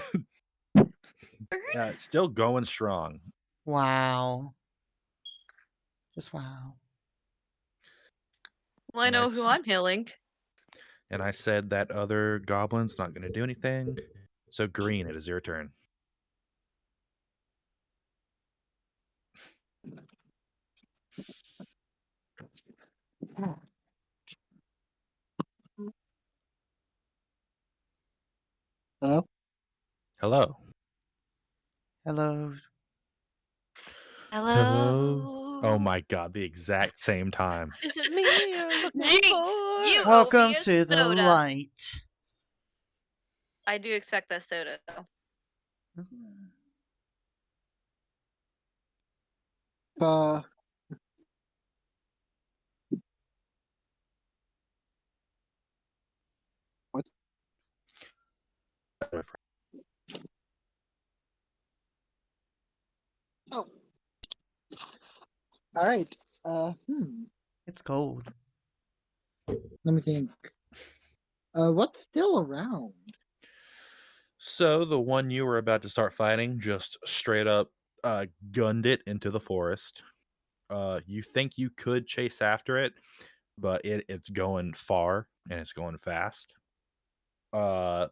It's still going strong. Wow. Just wow. Well, I know Nice. who I'm healing. And I said that other goblin's not going to do anything. So Green, it is your turn. hello. Hello. Hello. Hello. Oh my god, the exact same time. Is it me you're looking Jinx, for? you- Welcome owe me a to the soda. light. I do expect that soda, though. Uh, oh. All right. It's cold. Let me think. What's still around? So the one you were about to start fighting just straight up gunned it into the forest. You think you could chase after it, but it's going far and it's going fast. Rua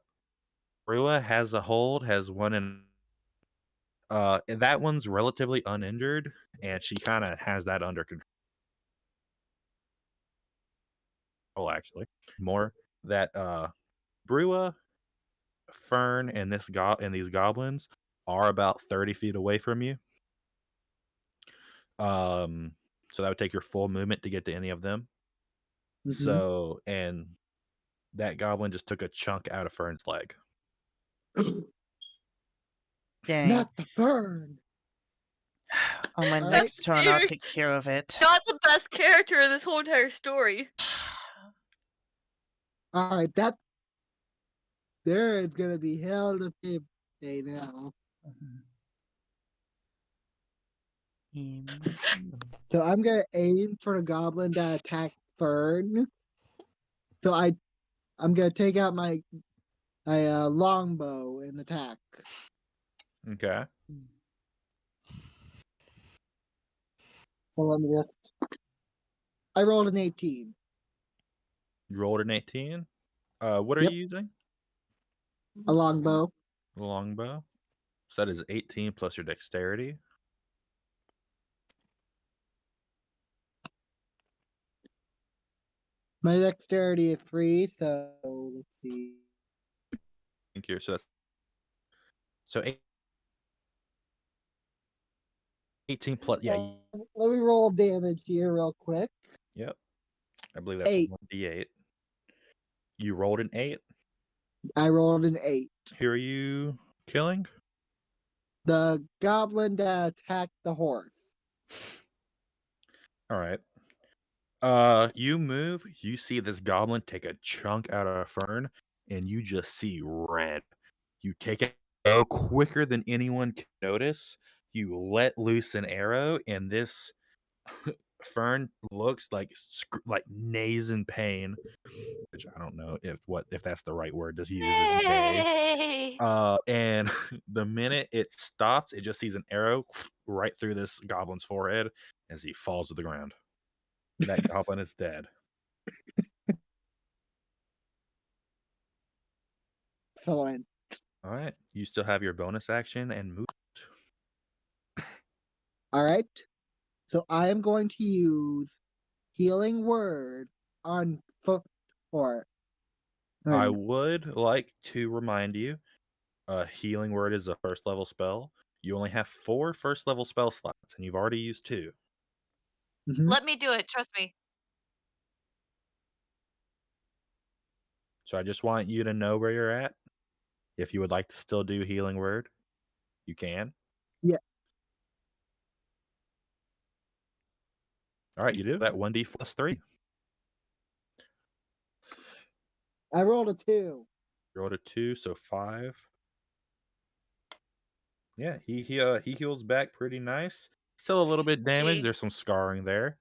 has a hold, has one in. And that one's relatively uninjured, and she kind of has that under control. Actually, more that Brua, Fern, and these goblins are about 30 feet away from you. So that would take your full movement to get to any of them. Mhm. So, and that goblin just took a chunk out of Fern's leg. Dang. Not the burn. On my All next right. turn, I'll take care of it. Not the best character in this whole entire story. All right, that there is gonna be hell to pay now. So I'm gonna aim for the goblin that attacked Fern. So I'm gonna take out my longbow and attack. Okay. So let me just. I rolled an 18. You rolled an 18. What are Yep. you using? A longbow. Longbow. So that is 18 plus your dexterity. My dexterity is 3, so let's see. Thank you. So 18 plus. Yeah. Let me roll damage here real quick. Yep. I believe that's 8. 1d8. You rolled an 8. I rolled an 8. Who are you killing? The goblin that attacked the horse. All right. You move. You see this goblin take a chunk out of Fern, and you just see red. You take it quicker than anyone can notice. You let loose an arrow, and this Fern looks like neighs in pain, which I don't know if that's the right word to use in the day. Yay! And the minute it stops, it just sees an arrow right through this goblin's forehead as he falls to the ground. That goblin is dead. Excellent. All right, you still have your bonus action and move. All right. So I am going to use Healing Word on foot or I would like to remind you, Healing Word is a first level spell. You only have 4 first level spell slots, and you've already used 2. Mhm. Let me do it. Trust me. So I just want you to know where you're at. If you would like to still do Healing Word, you can. Yeah. All right, you do that 1d plus 3. I rolled a 2. You rolled a 2, so 5. Yeah, he heals back pretty nice. Still a little bit damaged. Gee. There's some scarring there.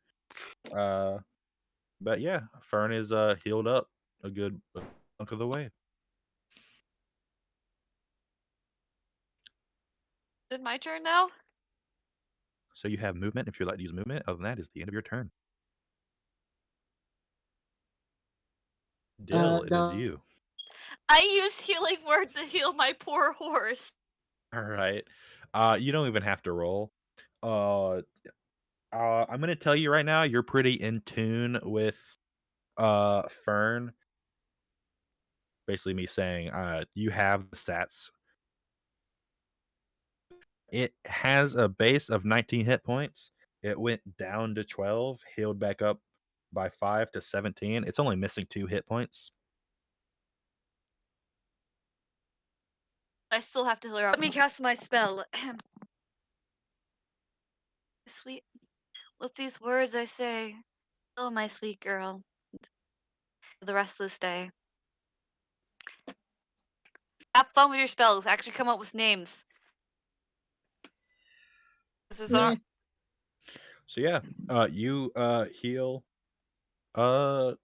But yeah, Fern is healed up a good chunk of the way. Is it my turn now? So you have movement if you'd like to use movement. Other than that, is the end of your turn. Dill, it is No. you. I used Healing Word to heal my poor horse. All right. You don't even have to roll. I'm gonna tell you right now, you're pretty in tune with Fern. Basically me saying you have the stats. It has a base of 19 hit points. It went down to 12, healed back up by 5 to 17. It's only missing 2 hit points. I still have to heal her up. Let me cast my spell. Sweet. With these words I say, oh, my sweet girl, for the rest of this day. Have fun with your spells. Actually come up with names. This is our... So yeah, you heal crap.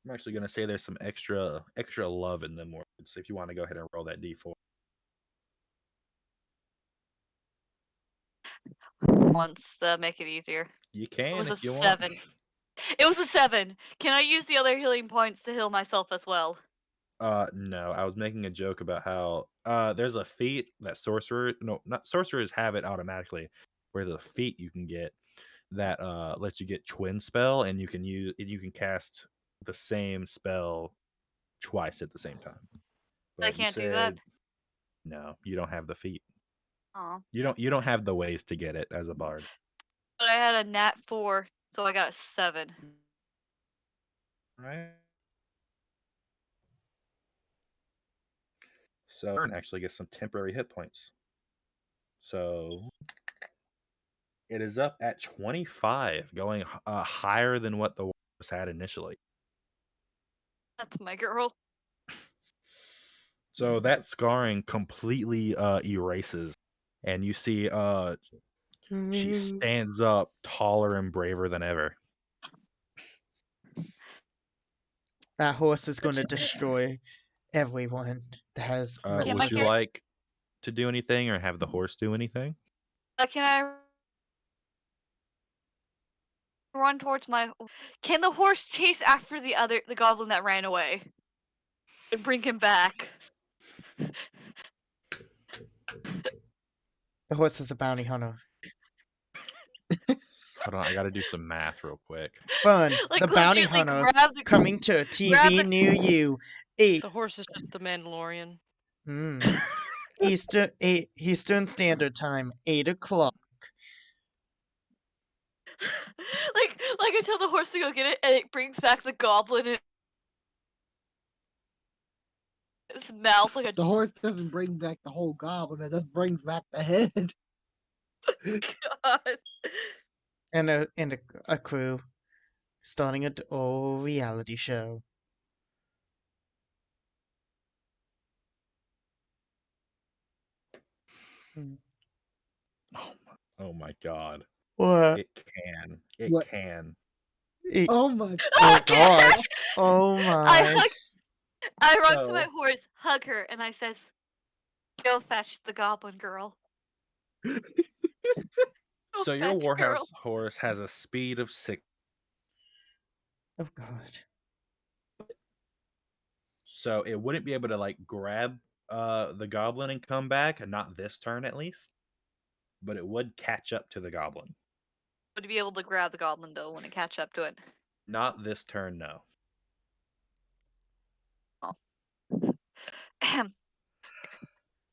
I'm actually gonna say there's some extra love in them words. If you want to go ahead and roll that d4. once to make it easier. You It can was a if you 7. want. It was a 7. Can I use the other healing points to heal myself as well? No, I was making a joke about how there's a feat that sorcerers have it automatically, where the feat you can get that lets you get twin spell, and you can cast the same spell twice at the same time. I But you can't do that. said no, you don't have the feat. Oh. You don't have the ways to get it as a bard. But I had a nat 4, so I got a 7. Right. So Fern actually gets some temporary hit points. So it is up at 25, going higher than what the horse had initially. That's my girl. So that scarring completely erases, and you see she stands up taller and braver than ever. That horse is going to destroy everyone that has messed Would with you it. like to do anything or have the horse do anything? Can I run towards my... Can the horse chase after the goblin that ran away? and bring him back. The horse is a bounty hunter. Hold on, I gotta do some math real quick. Fun. Like The bounty legit, like hunter grab the coming to a grab TV the near you. Eight. The horse is just the Mandalorian. Eastern Standard Time. 8 o'clock. like I tell the horse to go get it, and it brings back the goblin in its mouth like a The horse doesn't bring back the whole goblin, it just brings back the head. god. And a crew. Starting a old reality show. Oh my god. What? It can. It What? can. Oh my Oh god. Oh my. I run to my So- horse, hug her, and I says, "Go fetch the goblin girl." Go So your fetch girl. Warhouse horse has a speed of 6. Oh god. So it wouldn't be able to like grab the goblin and come back, and not this turn at least. But it would catch up to the goblin. Would be able to grab the goblin though when it catch up to it. Not this turn, no.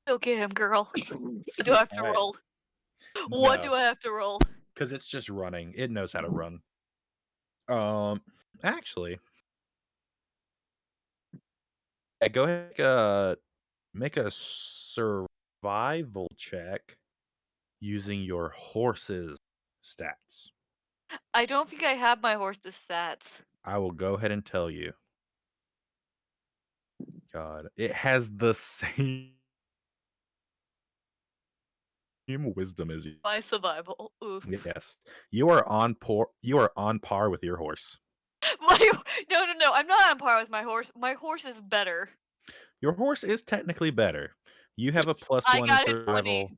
Go get him, girl. What do I have to Alright. roll? What No. do I have to roll? Because it's just running. It knows how to run. Actually, yeah, go ahead. Make a survival check using your horse's stats. I don't think I have my horse's stats. I will go ahead and tell you. God, it has the same wisdom as you. My survival. Oof. Yes, you are on par with your horse. No. I'm not on par with my horse. My horse is better. Your horse is technically better. You have a plus I 1 in got a survival. 20.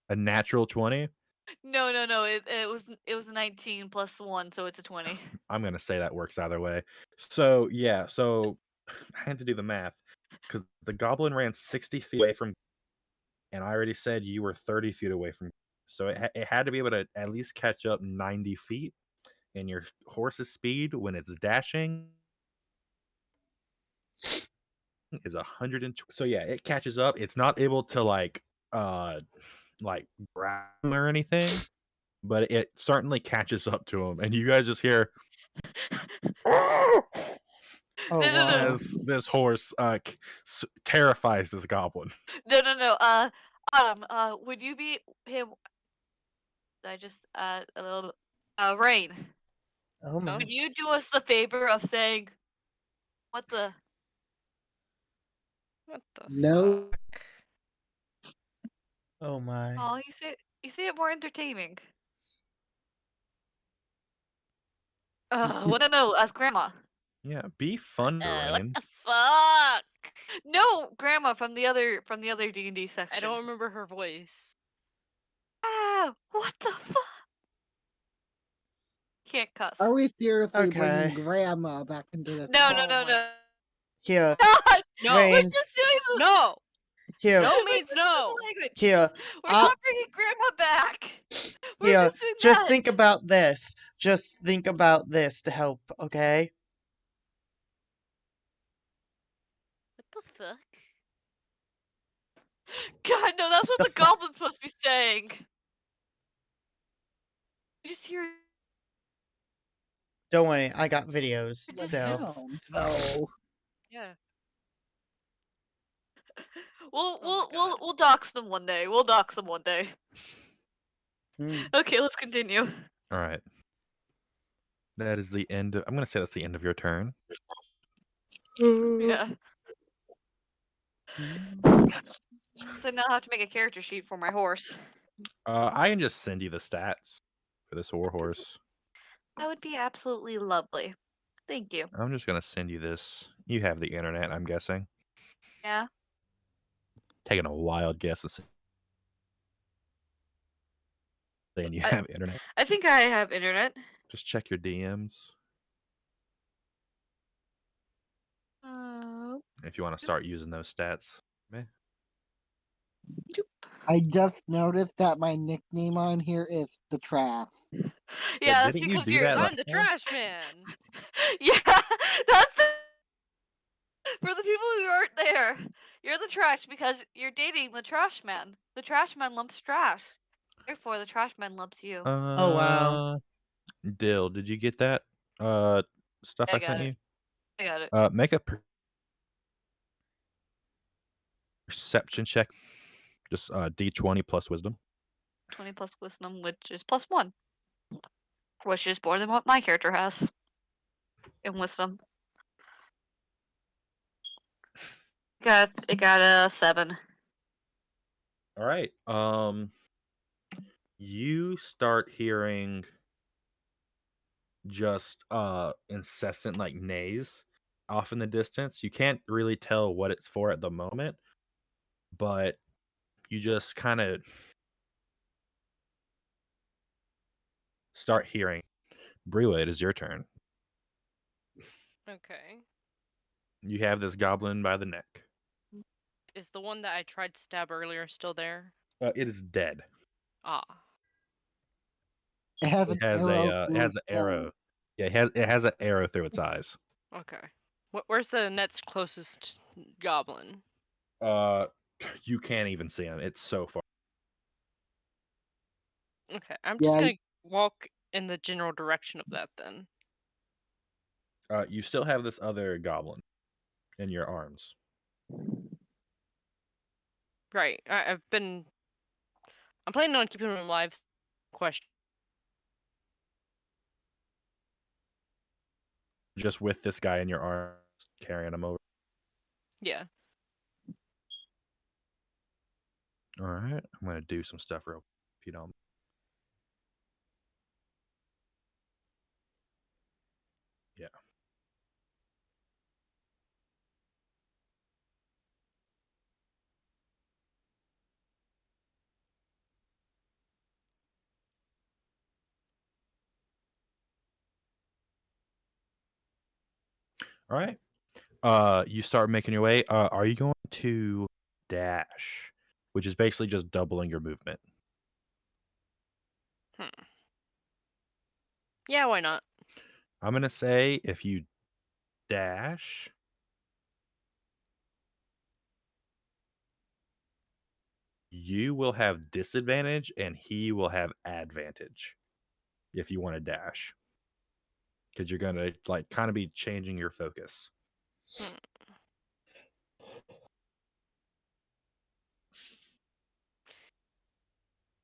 A natural 20. No. It was 19 plus 1, so it's a 20. I'm gonna say that works either way. So yeah, so I had to do the math because the goblin ran 60 feet away from, and I already said you were 30 feet away from. So it had to be able to at least catch up 90 feet, and your horse's speed when it's dashing is 120. So yeah, it catches up. It's not able to like grab him or anything, but it certainly catches up to him, and you guys just hear. Oh No. wow. As this horse terrifies this goblin. No. Autumn, would you be him? I just a little Rain. Oh my. Would you do us the favor of saying what the? What the No. fuck? Oh my. Oh, you say it more entertaining. What? No, as grandma. Yeah, be fun, What Rain. the fuck? No, grandma from the other D&D section. I don't remember her voice. Ah, what the fuck? Can't cuss. Are we seriously Okay. bringing Grandma back into this? No. Oh my- Here. God, No. we're Rain. just doing the No. Here. No we're means just doing the no. language. Here. We're not bringing grandma back. We're Here. just doing Just that. think about this. Just think about this to help, okay? What the fuck? God, no, that's what The the fuck? goblin's supposed to be saying. You just hear Don't worry, I got videos It's still. So Yeah. we'll dox them one day. We'll dox them one day. Mm. Okay, let's continue. All right. That is the end. I'm going to say that's the end of your turn. Yeah. So now I have to make a character sheet for my horse. I can just send you the stats for this warhorse. That would be absolutely lovely. Thank you. I'm just going to send you this. You have the internet, I'm guessing. Yeah. Taking a wild guess and saying you have internet. I think I have internet. Just check your DMs. if you want to start using those stats. Meh. I just noticed that my nickname on here is the Trash. Yeah, that's didn't you because do you're. that I'm last the time? trash man. Yeah, that's for the people who aren't there. You're the trash because you're dating the trash man. The trash man lumps trash. Therefore, the trash man lumps you. Oh, wow. Dill, did you get that stuff I I got sent it. you? I got it. Make a perception check. Just D20 plus wisdom. 20 plus wisdom, which is +1, which is more than what my character has in wisdom. It got a 7. All right. You start hearing just incessant like neighs off in the distance. You can't really tell what it's for at the moment, but you just kind of start hearing. Brewa, it is your turn. Okay. You have this goblin by the neck. Is the one that I tried to stab earlier still there? It is dead. Ah. It has It an has arrow. it through has its an belly. arrow. Yeah, it has an arrow through its eyes. Okay. Where's the next closest goblin? Uh, you can't even see him. It's so far. Okay. I'm just Yeah, gonna walk in the general direction of that then. You still have this other goblin in your arms. Right. I'm planning on keeping him alive. Question. Just with this guy in your arms, carrying him over. Yeah. All right, I'm gonna do some stuff real, if you don't. Yeah. All right. You start making your way. Are you going to dash, which is basically just doubling your movement? Yeah. Why not? I'm gonna say if you dash, you will have disadvantage and he will have advantage if you want to dash, because you're gonna like kind of be changing your focus. Hmm.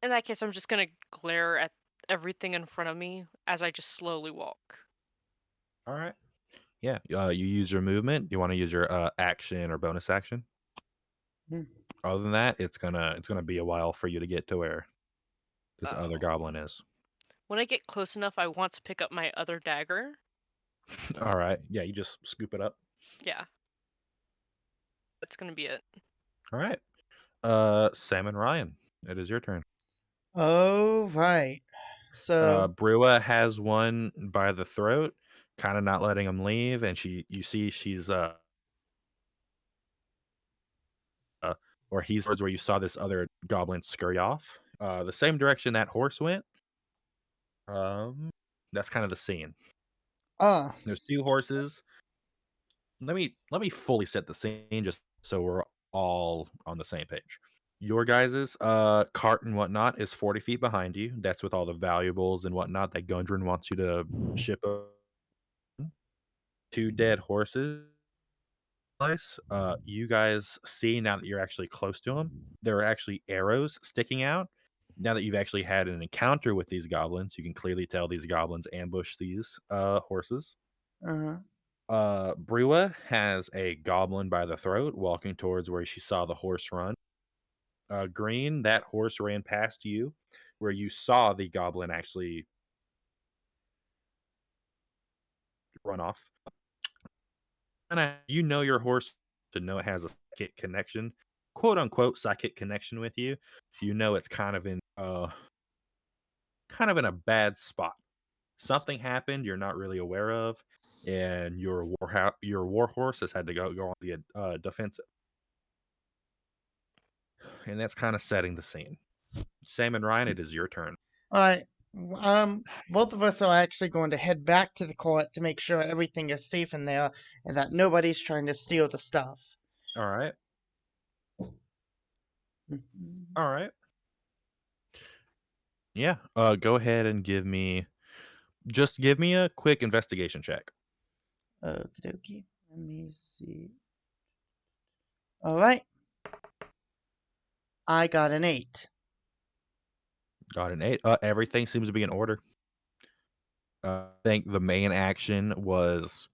In that case, I'm just gonna glare at everything in front of me as I just slowly walk. All right. Yeah. You use your movement. You want to use your action or bonus action. Hmm. Other than that, it's gonna be a while for you to get to where this other Oh. goblin is. When I get close enough, I want to pick up my other dagger. All right. Yeah, you just scoop it up. Yeah. That's gonna be it. All right. Sam and Ryan, it is your turn. Oh, right. So, Brewa has one by the throat, kind of not letting him leave, and you see she's or he's towards where you saw this other goblin scurry off. The same direction that horse went. That's kind of the scene. There's two horses. Let me fully set the scene just so we're all on the same page. Your guys's cart and whatnot is 40 feet behind you. That's with all the valuables and whatnot that Gundren wants you to ship. Two dead horses. You guys see now that you're actually close to them, there are actually arrows sticking out. Now that you've actually had an encounter with these goblins, you can clearly tell these goblins ambush these horses. uh, Brewa has a goblin by the throat walking towards where she saw the horse run. Green, that horse ran past you where you saw the goblin actually run off. And you know your horse to know it has a psychic connection, quote unquote psychic connection with you. You know it's kind of in a bad spot. Something happened you're not really aware of, and your war horse has had to go on the defensive, and that's kind of setting the scene. Sam and Ryan, it is your turn. All right. Both of us are actually going to head back to the court to make sure everything is safe in there and that nobody's trying to steal the stuff. All right. Mhm. All right. Yeah. Go ahead and give me a quick investigation check. Okie dokie. Let me see. All right. I got an 8. Got an 8. Everything seems to be in order. I think the main action was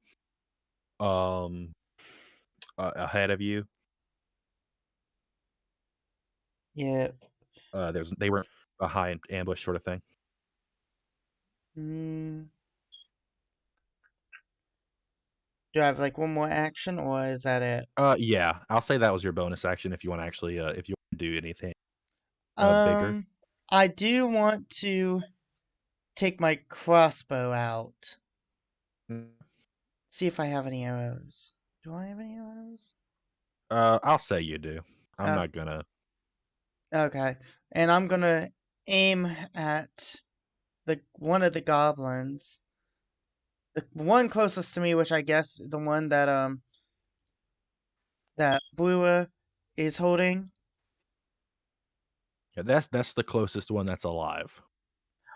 ahead of you. Yeah. They weren't a high ambush sort of thing. Mm. Do I have like one more action or is that it? Yeah, I'll say that was your bonus action if you want to actually if you want to do anything bigger. I do want to take my crossbow out. See if I have any arrows. Do I have any arrows? I'll say you do. I'm Oh, not gonna. okay. And I'm gonna aim at the one of the goblins. The one closest to me, which I guess the one that Brewer is holding. Yeah, that's the closest one that's alive.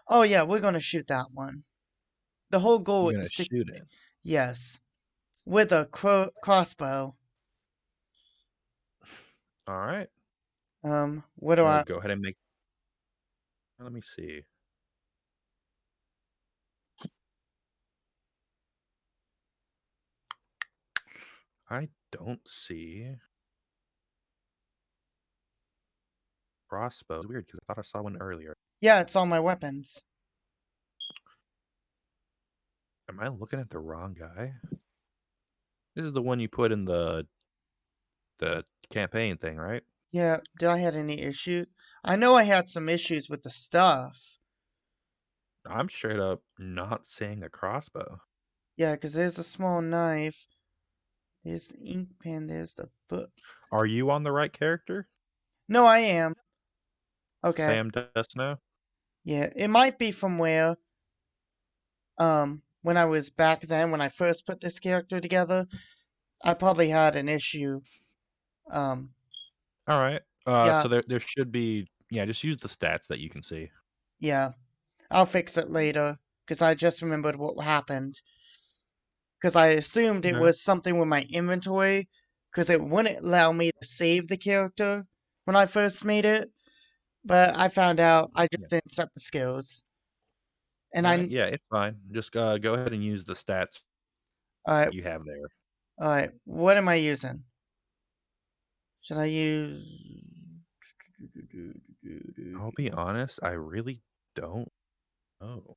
Oh yeah, we're gonna shoot that one. The whole goal You're gonna is to shoot it. yes, with a crossbow. All right. What do I? Go ahead and make. Let me see. I don't see crossbow. It's weird because I thought I saw one earlier. Yeah, it's all my weapons. Am I looking at the wrong guy? This is the one you put in the campaign thing, right? Yeah, did I had any issue? I know I had some issues with the stuff. I'm straight up not seeing a crossbow. Yeah, because there's a small knife. There's the ink pen. There's the book. Are you on the right character? No, I am. Okay. Sam Dusno? Yeah, it might be from where, when I was back then, when I first put this character together, I probably had an issue. Um, All right. yeah, So there should be, yeah, just use the stats that you can see. yeah. I'll fix it later, because I just remembered what happened. Because I assumed it Okay. was something with my inventory, because it wouldn't allow me to save the character when I first made it. But I found out I just Yeah. didn't set the skills. And All right. Yeah, it's fine. Just go ahead and use the stats alright, you have there. alright, what am I using? Should I use... I'll be honest, I really don't know.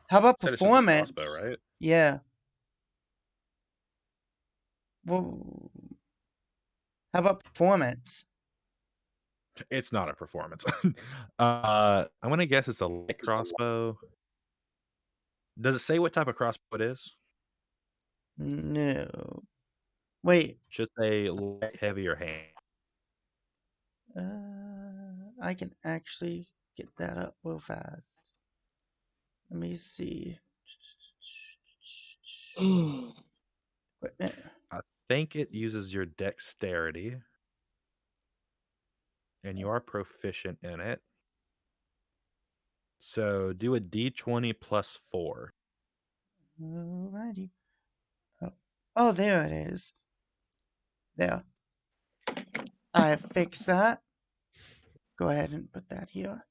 How about Said it's just a crossbow, performance? right? Yeah. Well, how about performance? It's not a performance. I'm gonna guess it's a light crossbow. Does it say what type of crossbow it is? No. Wait. Should say light, heavy, or hand. I can actually get that up real fast. Let me see. Equipment. I think it uses your dexterity, and you are proficient in it. So do a d20 plus 4. Alrighty. Oh, there it is. There. I have fixed that. Go ahead and put that here.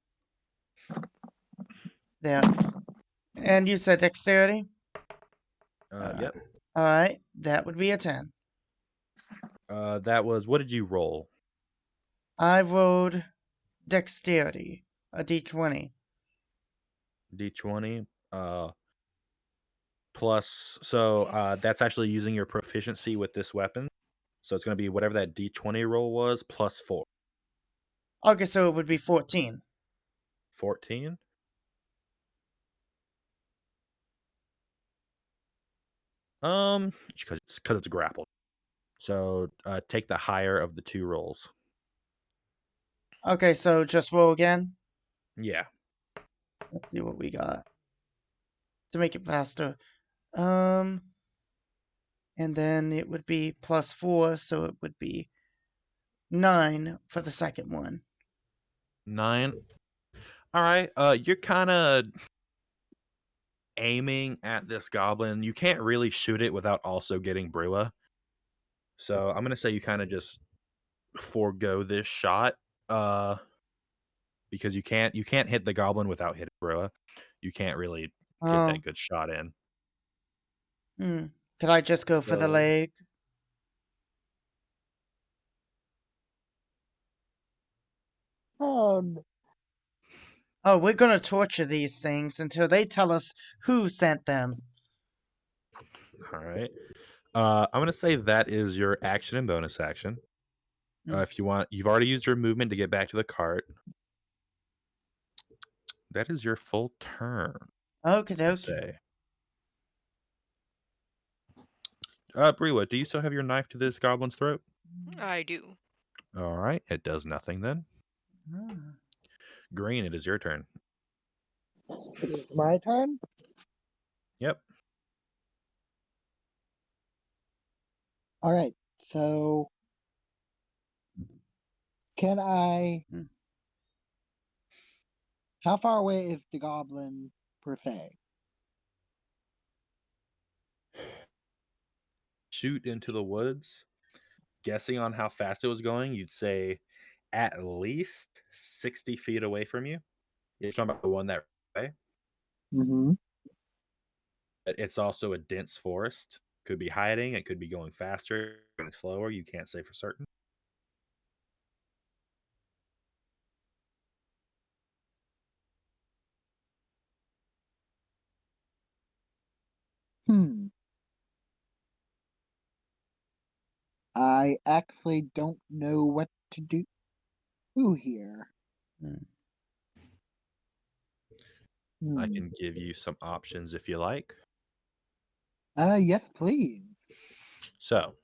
There. And you said dexterity? Yep. Alright, that would be a 10. That was, what did you roll? I rolled dexterity, a d20. D20. Plus, so that's actually using your proficiency with this weapon. So it's going to be whatever that d20 roll was plus 4. Okay, so it would be 14. 14. Because it's grappled. So take the higher of the 2 rolls. Okay, so just roll again. Yeah. Let's see what we got to make it faster. And then it would be +4, so it would be 9 for the second one. 9. All right. You're kind of aiming at this goblin. You can't really shoot it without also getting Brua. So I'm gonna say you kind of just forego this shot. Because you can't hit the goblin without hitting Brua. You can't really get Oh, that good shot in. could I just go for the So leg? Um, Oh, we're gonna torture these things until they tell us who sent them. all right. I'm gonna say that is your action and bonus action. If you want, you've already used your movement to get back to the cart. That is your full turn. Okie I'd dokie. say. Brewa, do you still have your knife to this goblin's throat? I do. All right, it does nothing then. Ah. Green, it is your turn. it's my turn. Yep. All right. So, can I? Hmm. How far away is the goblin per se? Shoot into the woods. Guessing on how fast it was going, you'd say at least 60 feet away from you. You're talking about the one that way. Mm-hmm. It's also a dense forest. Could be hiding. It could be going faster, going slower. You can't say for certain. Hmm. I actually don't know what to do here. Hmm. I Hmm. can give you some options if you like. Yes, please. So,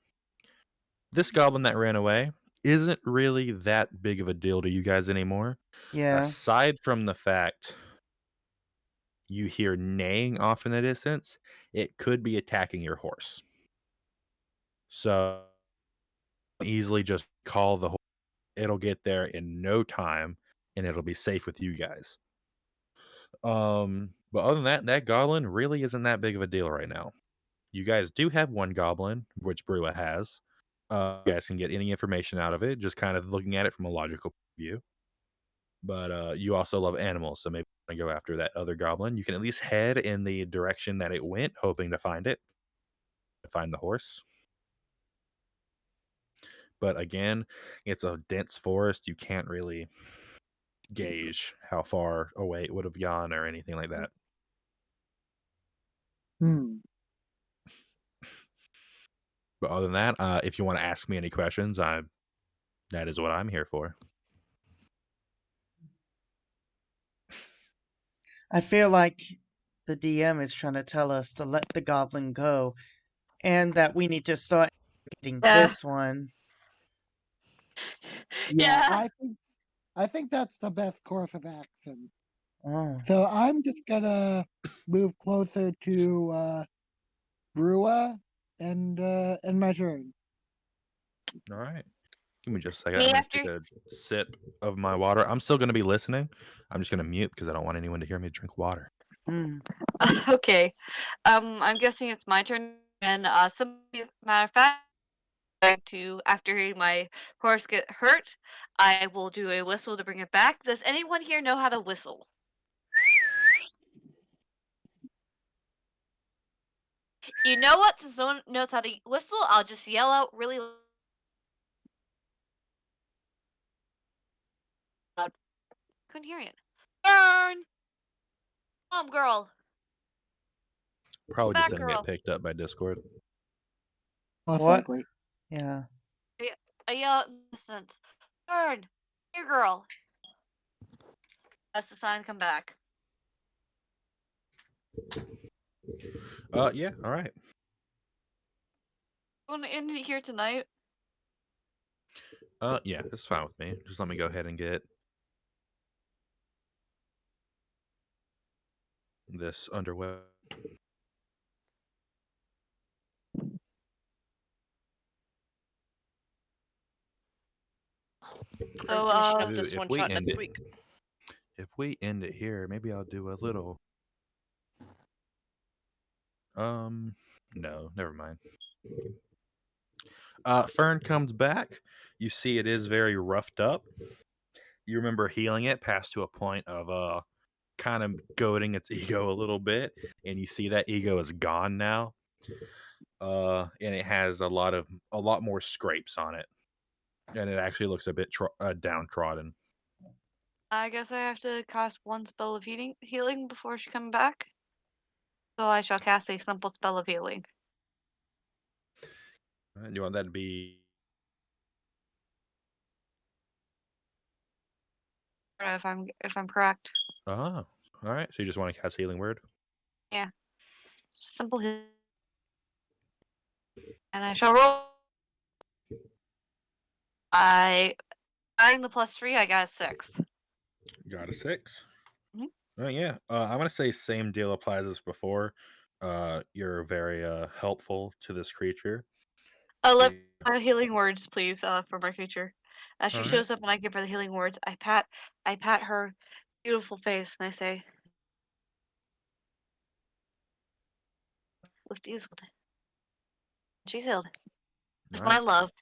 this goblin that ran away isn't really that big of a deal to you guys anymore. Yeah. Aside from the fact you hear neighing off in the distance, it could be attacking your horse. So, easily just call the horse. It'll get there in no time and it'll be safe with you guys. But other than that, that goblin really isn't that big of a deal right now. You guys do have one goblin, which Brua has. You guys can get any information out of it, just kind of looking at it from a logical view. But you also love animals, so maybe you want to go after that other goblin. You can at least head in the direction that it went, hoping to find it, to find the horse. But again, it's a dense forest. You can't really gauge how far away it would have gone or anything like that. Hmm. But other than that, if you want to ask me any questions, that is what I'm here for. I feel like the DM is trying to tell us to let the goblin go and that we need to start getting Yeah. this one. Yeah, Yeah. I think that's the best course of action. Oh. So I'm just gonna move closer to Brua and my turn. All right. Give me just a second. Me I'm going to after. take a sip of my water. I'm still going to be listening. I'm just going to mute because I don't want anyone to hear me drink water. Hmm. Okay. I'm guessing it's my turn. And matter of fact, after hearing my horse get hurt, I will do a whistle to bring it back. Does anyone here know how to whistle? You know what? Since no one knows how to whistle, I'll just yell out really loud. Couldn't hear it. Burn! Girl. Probably just Back, didn't get girl. picked up by Discord. Most What? likely. Yeah. I yell out in the distance. Burn! Here, girl. That's the sign. Come back. Yeah. All right. Want to end it here tonight? Yeah, it's fine with me. Just let me go ahead and get this underway. So, finishing up Ooh, this if one we shot end next it, week. if we end it here, maybe I'll do a little. No, never mind. Fern comes back. You see, it is very roughed up. You remember healing it past to a point of kind of goading its ego a little bit, and you see that ego is gone now. And it has a lot more scrapes on it, and it actually looks a bit downtrodden. I guess I have to cast one spell of healing before she comes back. So I shall cast a simple spell of healing. And you want that to be If I'm correct. all right. So you just want to cast healing word? Yeah. Simple healing. And I shall roll. Adding the +3, I got a 6. Got a 6. Mhm. Oh yeah. I'm gonna say same deal applies as before. You're very helpful to this creature. Let healing words, please, for my creature. As she All right. shows up and I give her the healing words, I pat her beautiful face and I say, "With ease with it." She's healed. It's All my right. love.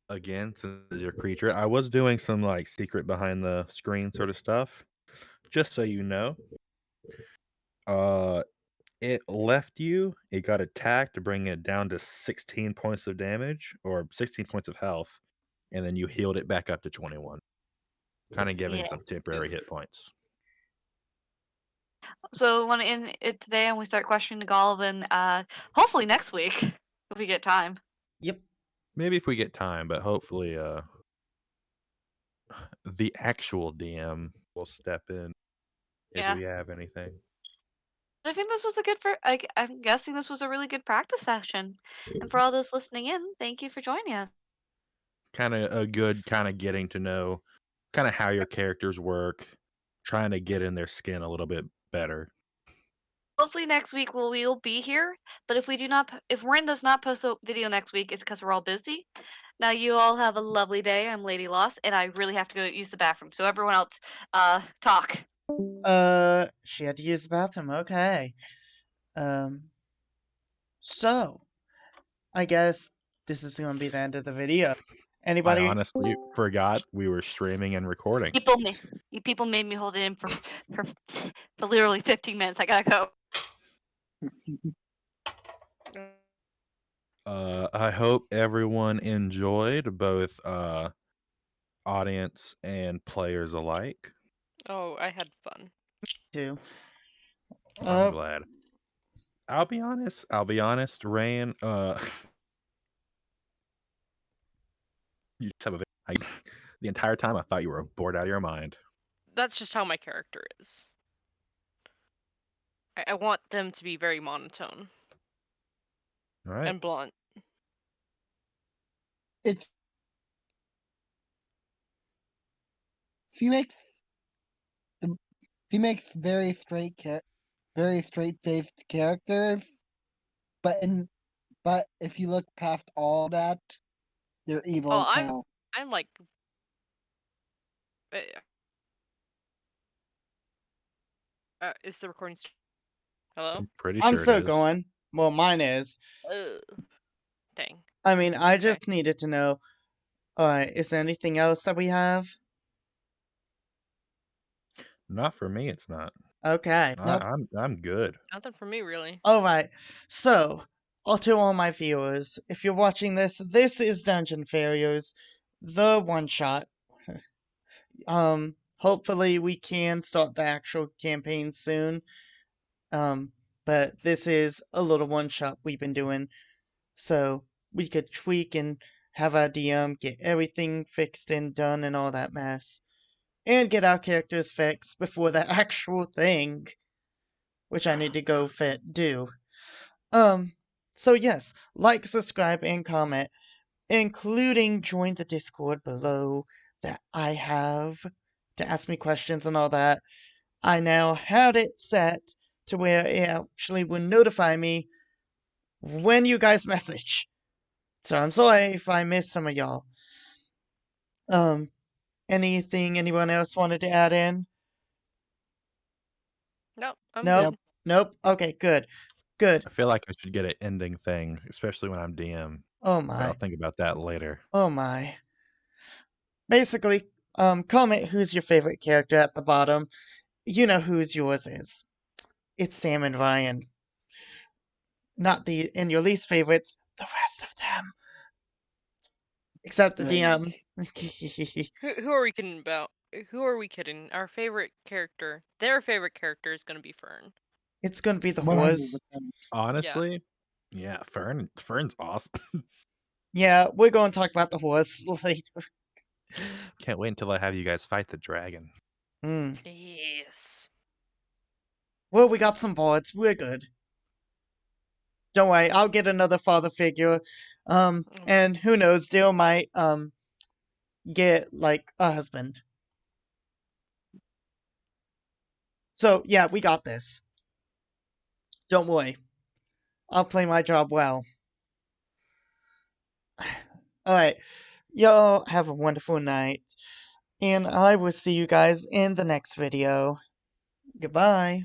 Again, since it's your creature, I was doing some like secret behind the screen sort of stuff. Just so you know. It left you. It got attacked to bring it down to 16 points of damage or 16 points of health, and then you healed it back up to 21, kind of giving Yeah. some temporary hit points. So want to end it today and we start questioning the Golvin, hopefully next week if we get time. Yep. Maybe if we get time, but hopefully, the actual DM will step in if Yeah. we have anything. I think this was a good I'm guessing this was a really good practice session. And for all those listening in, thank you for joining us. Kind of a good kind of getting to know kind of how your characters work, trying to get in their skin a little bit better. Hopefully next week we'll be here. But if Ren does not post a video next week, it's because we're all busy. Now you all have a lovely day. I'm Lady Lost, and I really have to go use the bathroom. So everyone else, talk. She had to use the bathroom. Okay. So I guess this is going to be the end of the video. I Anybody? honestly forgot we were streaming and recording. You people made me hold it in for literally 15 minutes. I gotta go. I hope everyone enjoyed, both audience and players alike. Oh, I had fun. Too. I'm glad. I'll be honest, Rain, you just have the entire time I thought you were bored out of your mind. That's just how my character is. I want them to be very monotone All right. and blunt. It's she makes very straight faced characters, but if you look past all that, they're evil Oh, as hell. I'm like. Is the recording? Hello? I'm pretty I'm sure still it is. going. Well, mine is. Dang. I mean, I Okay. just needed to know. Is there anything else that we have? Not for me, it's not. Okay. Nope. I'm good. Nothing for me, really. Alright, so, to all my viewers, if you're watching this, this is Dungeon Farriers, the one-shot. Hopefully we can start the actual campaign soon. But this is a little one-shot we've been doing, so we could tweak and have our DM get everything fixed and done and all that mess. And get our characters fixed before the actual thing, which I need to go do. So yes, like, subscribe, and comment, including join the Discord below that I have to ask me questions and all that. I now had it set to where it actually will notify me when you guys message. So I'm sorry if I missed some of y'all. Anything anyone else wanted to add in? Nope, I'm Nope. good. Nope. Okay, good. Good. I feel like I should get an ending thing, especially when I'm DM. Oh But I'll my. think about that later. Oh my. Basically, comment who's your favorite character at the bottom. You know whose yours is. It's Sam and Ryan. Not and your least favorites, the rest of them. Except the DM. Who are we kidding about? Who are we kidding? Our favorite character, their favorite character is gonna be Fern. It's gonna be the 100%. horse. Honestly, yeah, Fern's awesome. Yeah, we're gonna talk about the horse later. Can't wait until I have you guys fight the dragon. Yes. Well, we got some boards. We're good. Don't worry, I'll get another father figure. And who knows, Dale might, get, like, a husband. So, yeah, we got this. Don't worry. I'll play my job well. Alright, y'all have a wonderful night. And I will see you guys in the next video. Goodbye.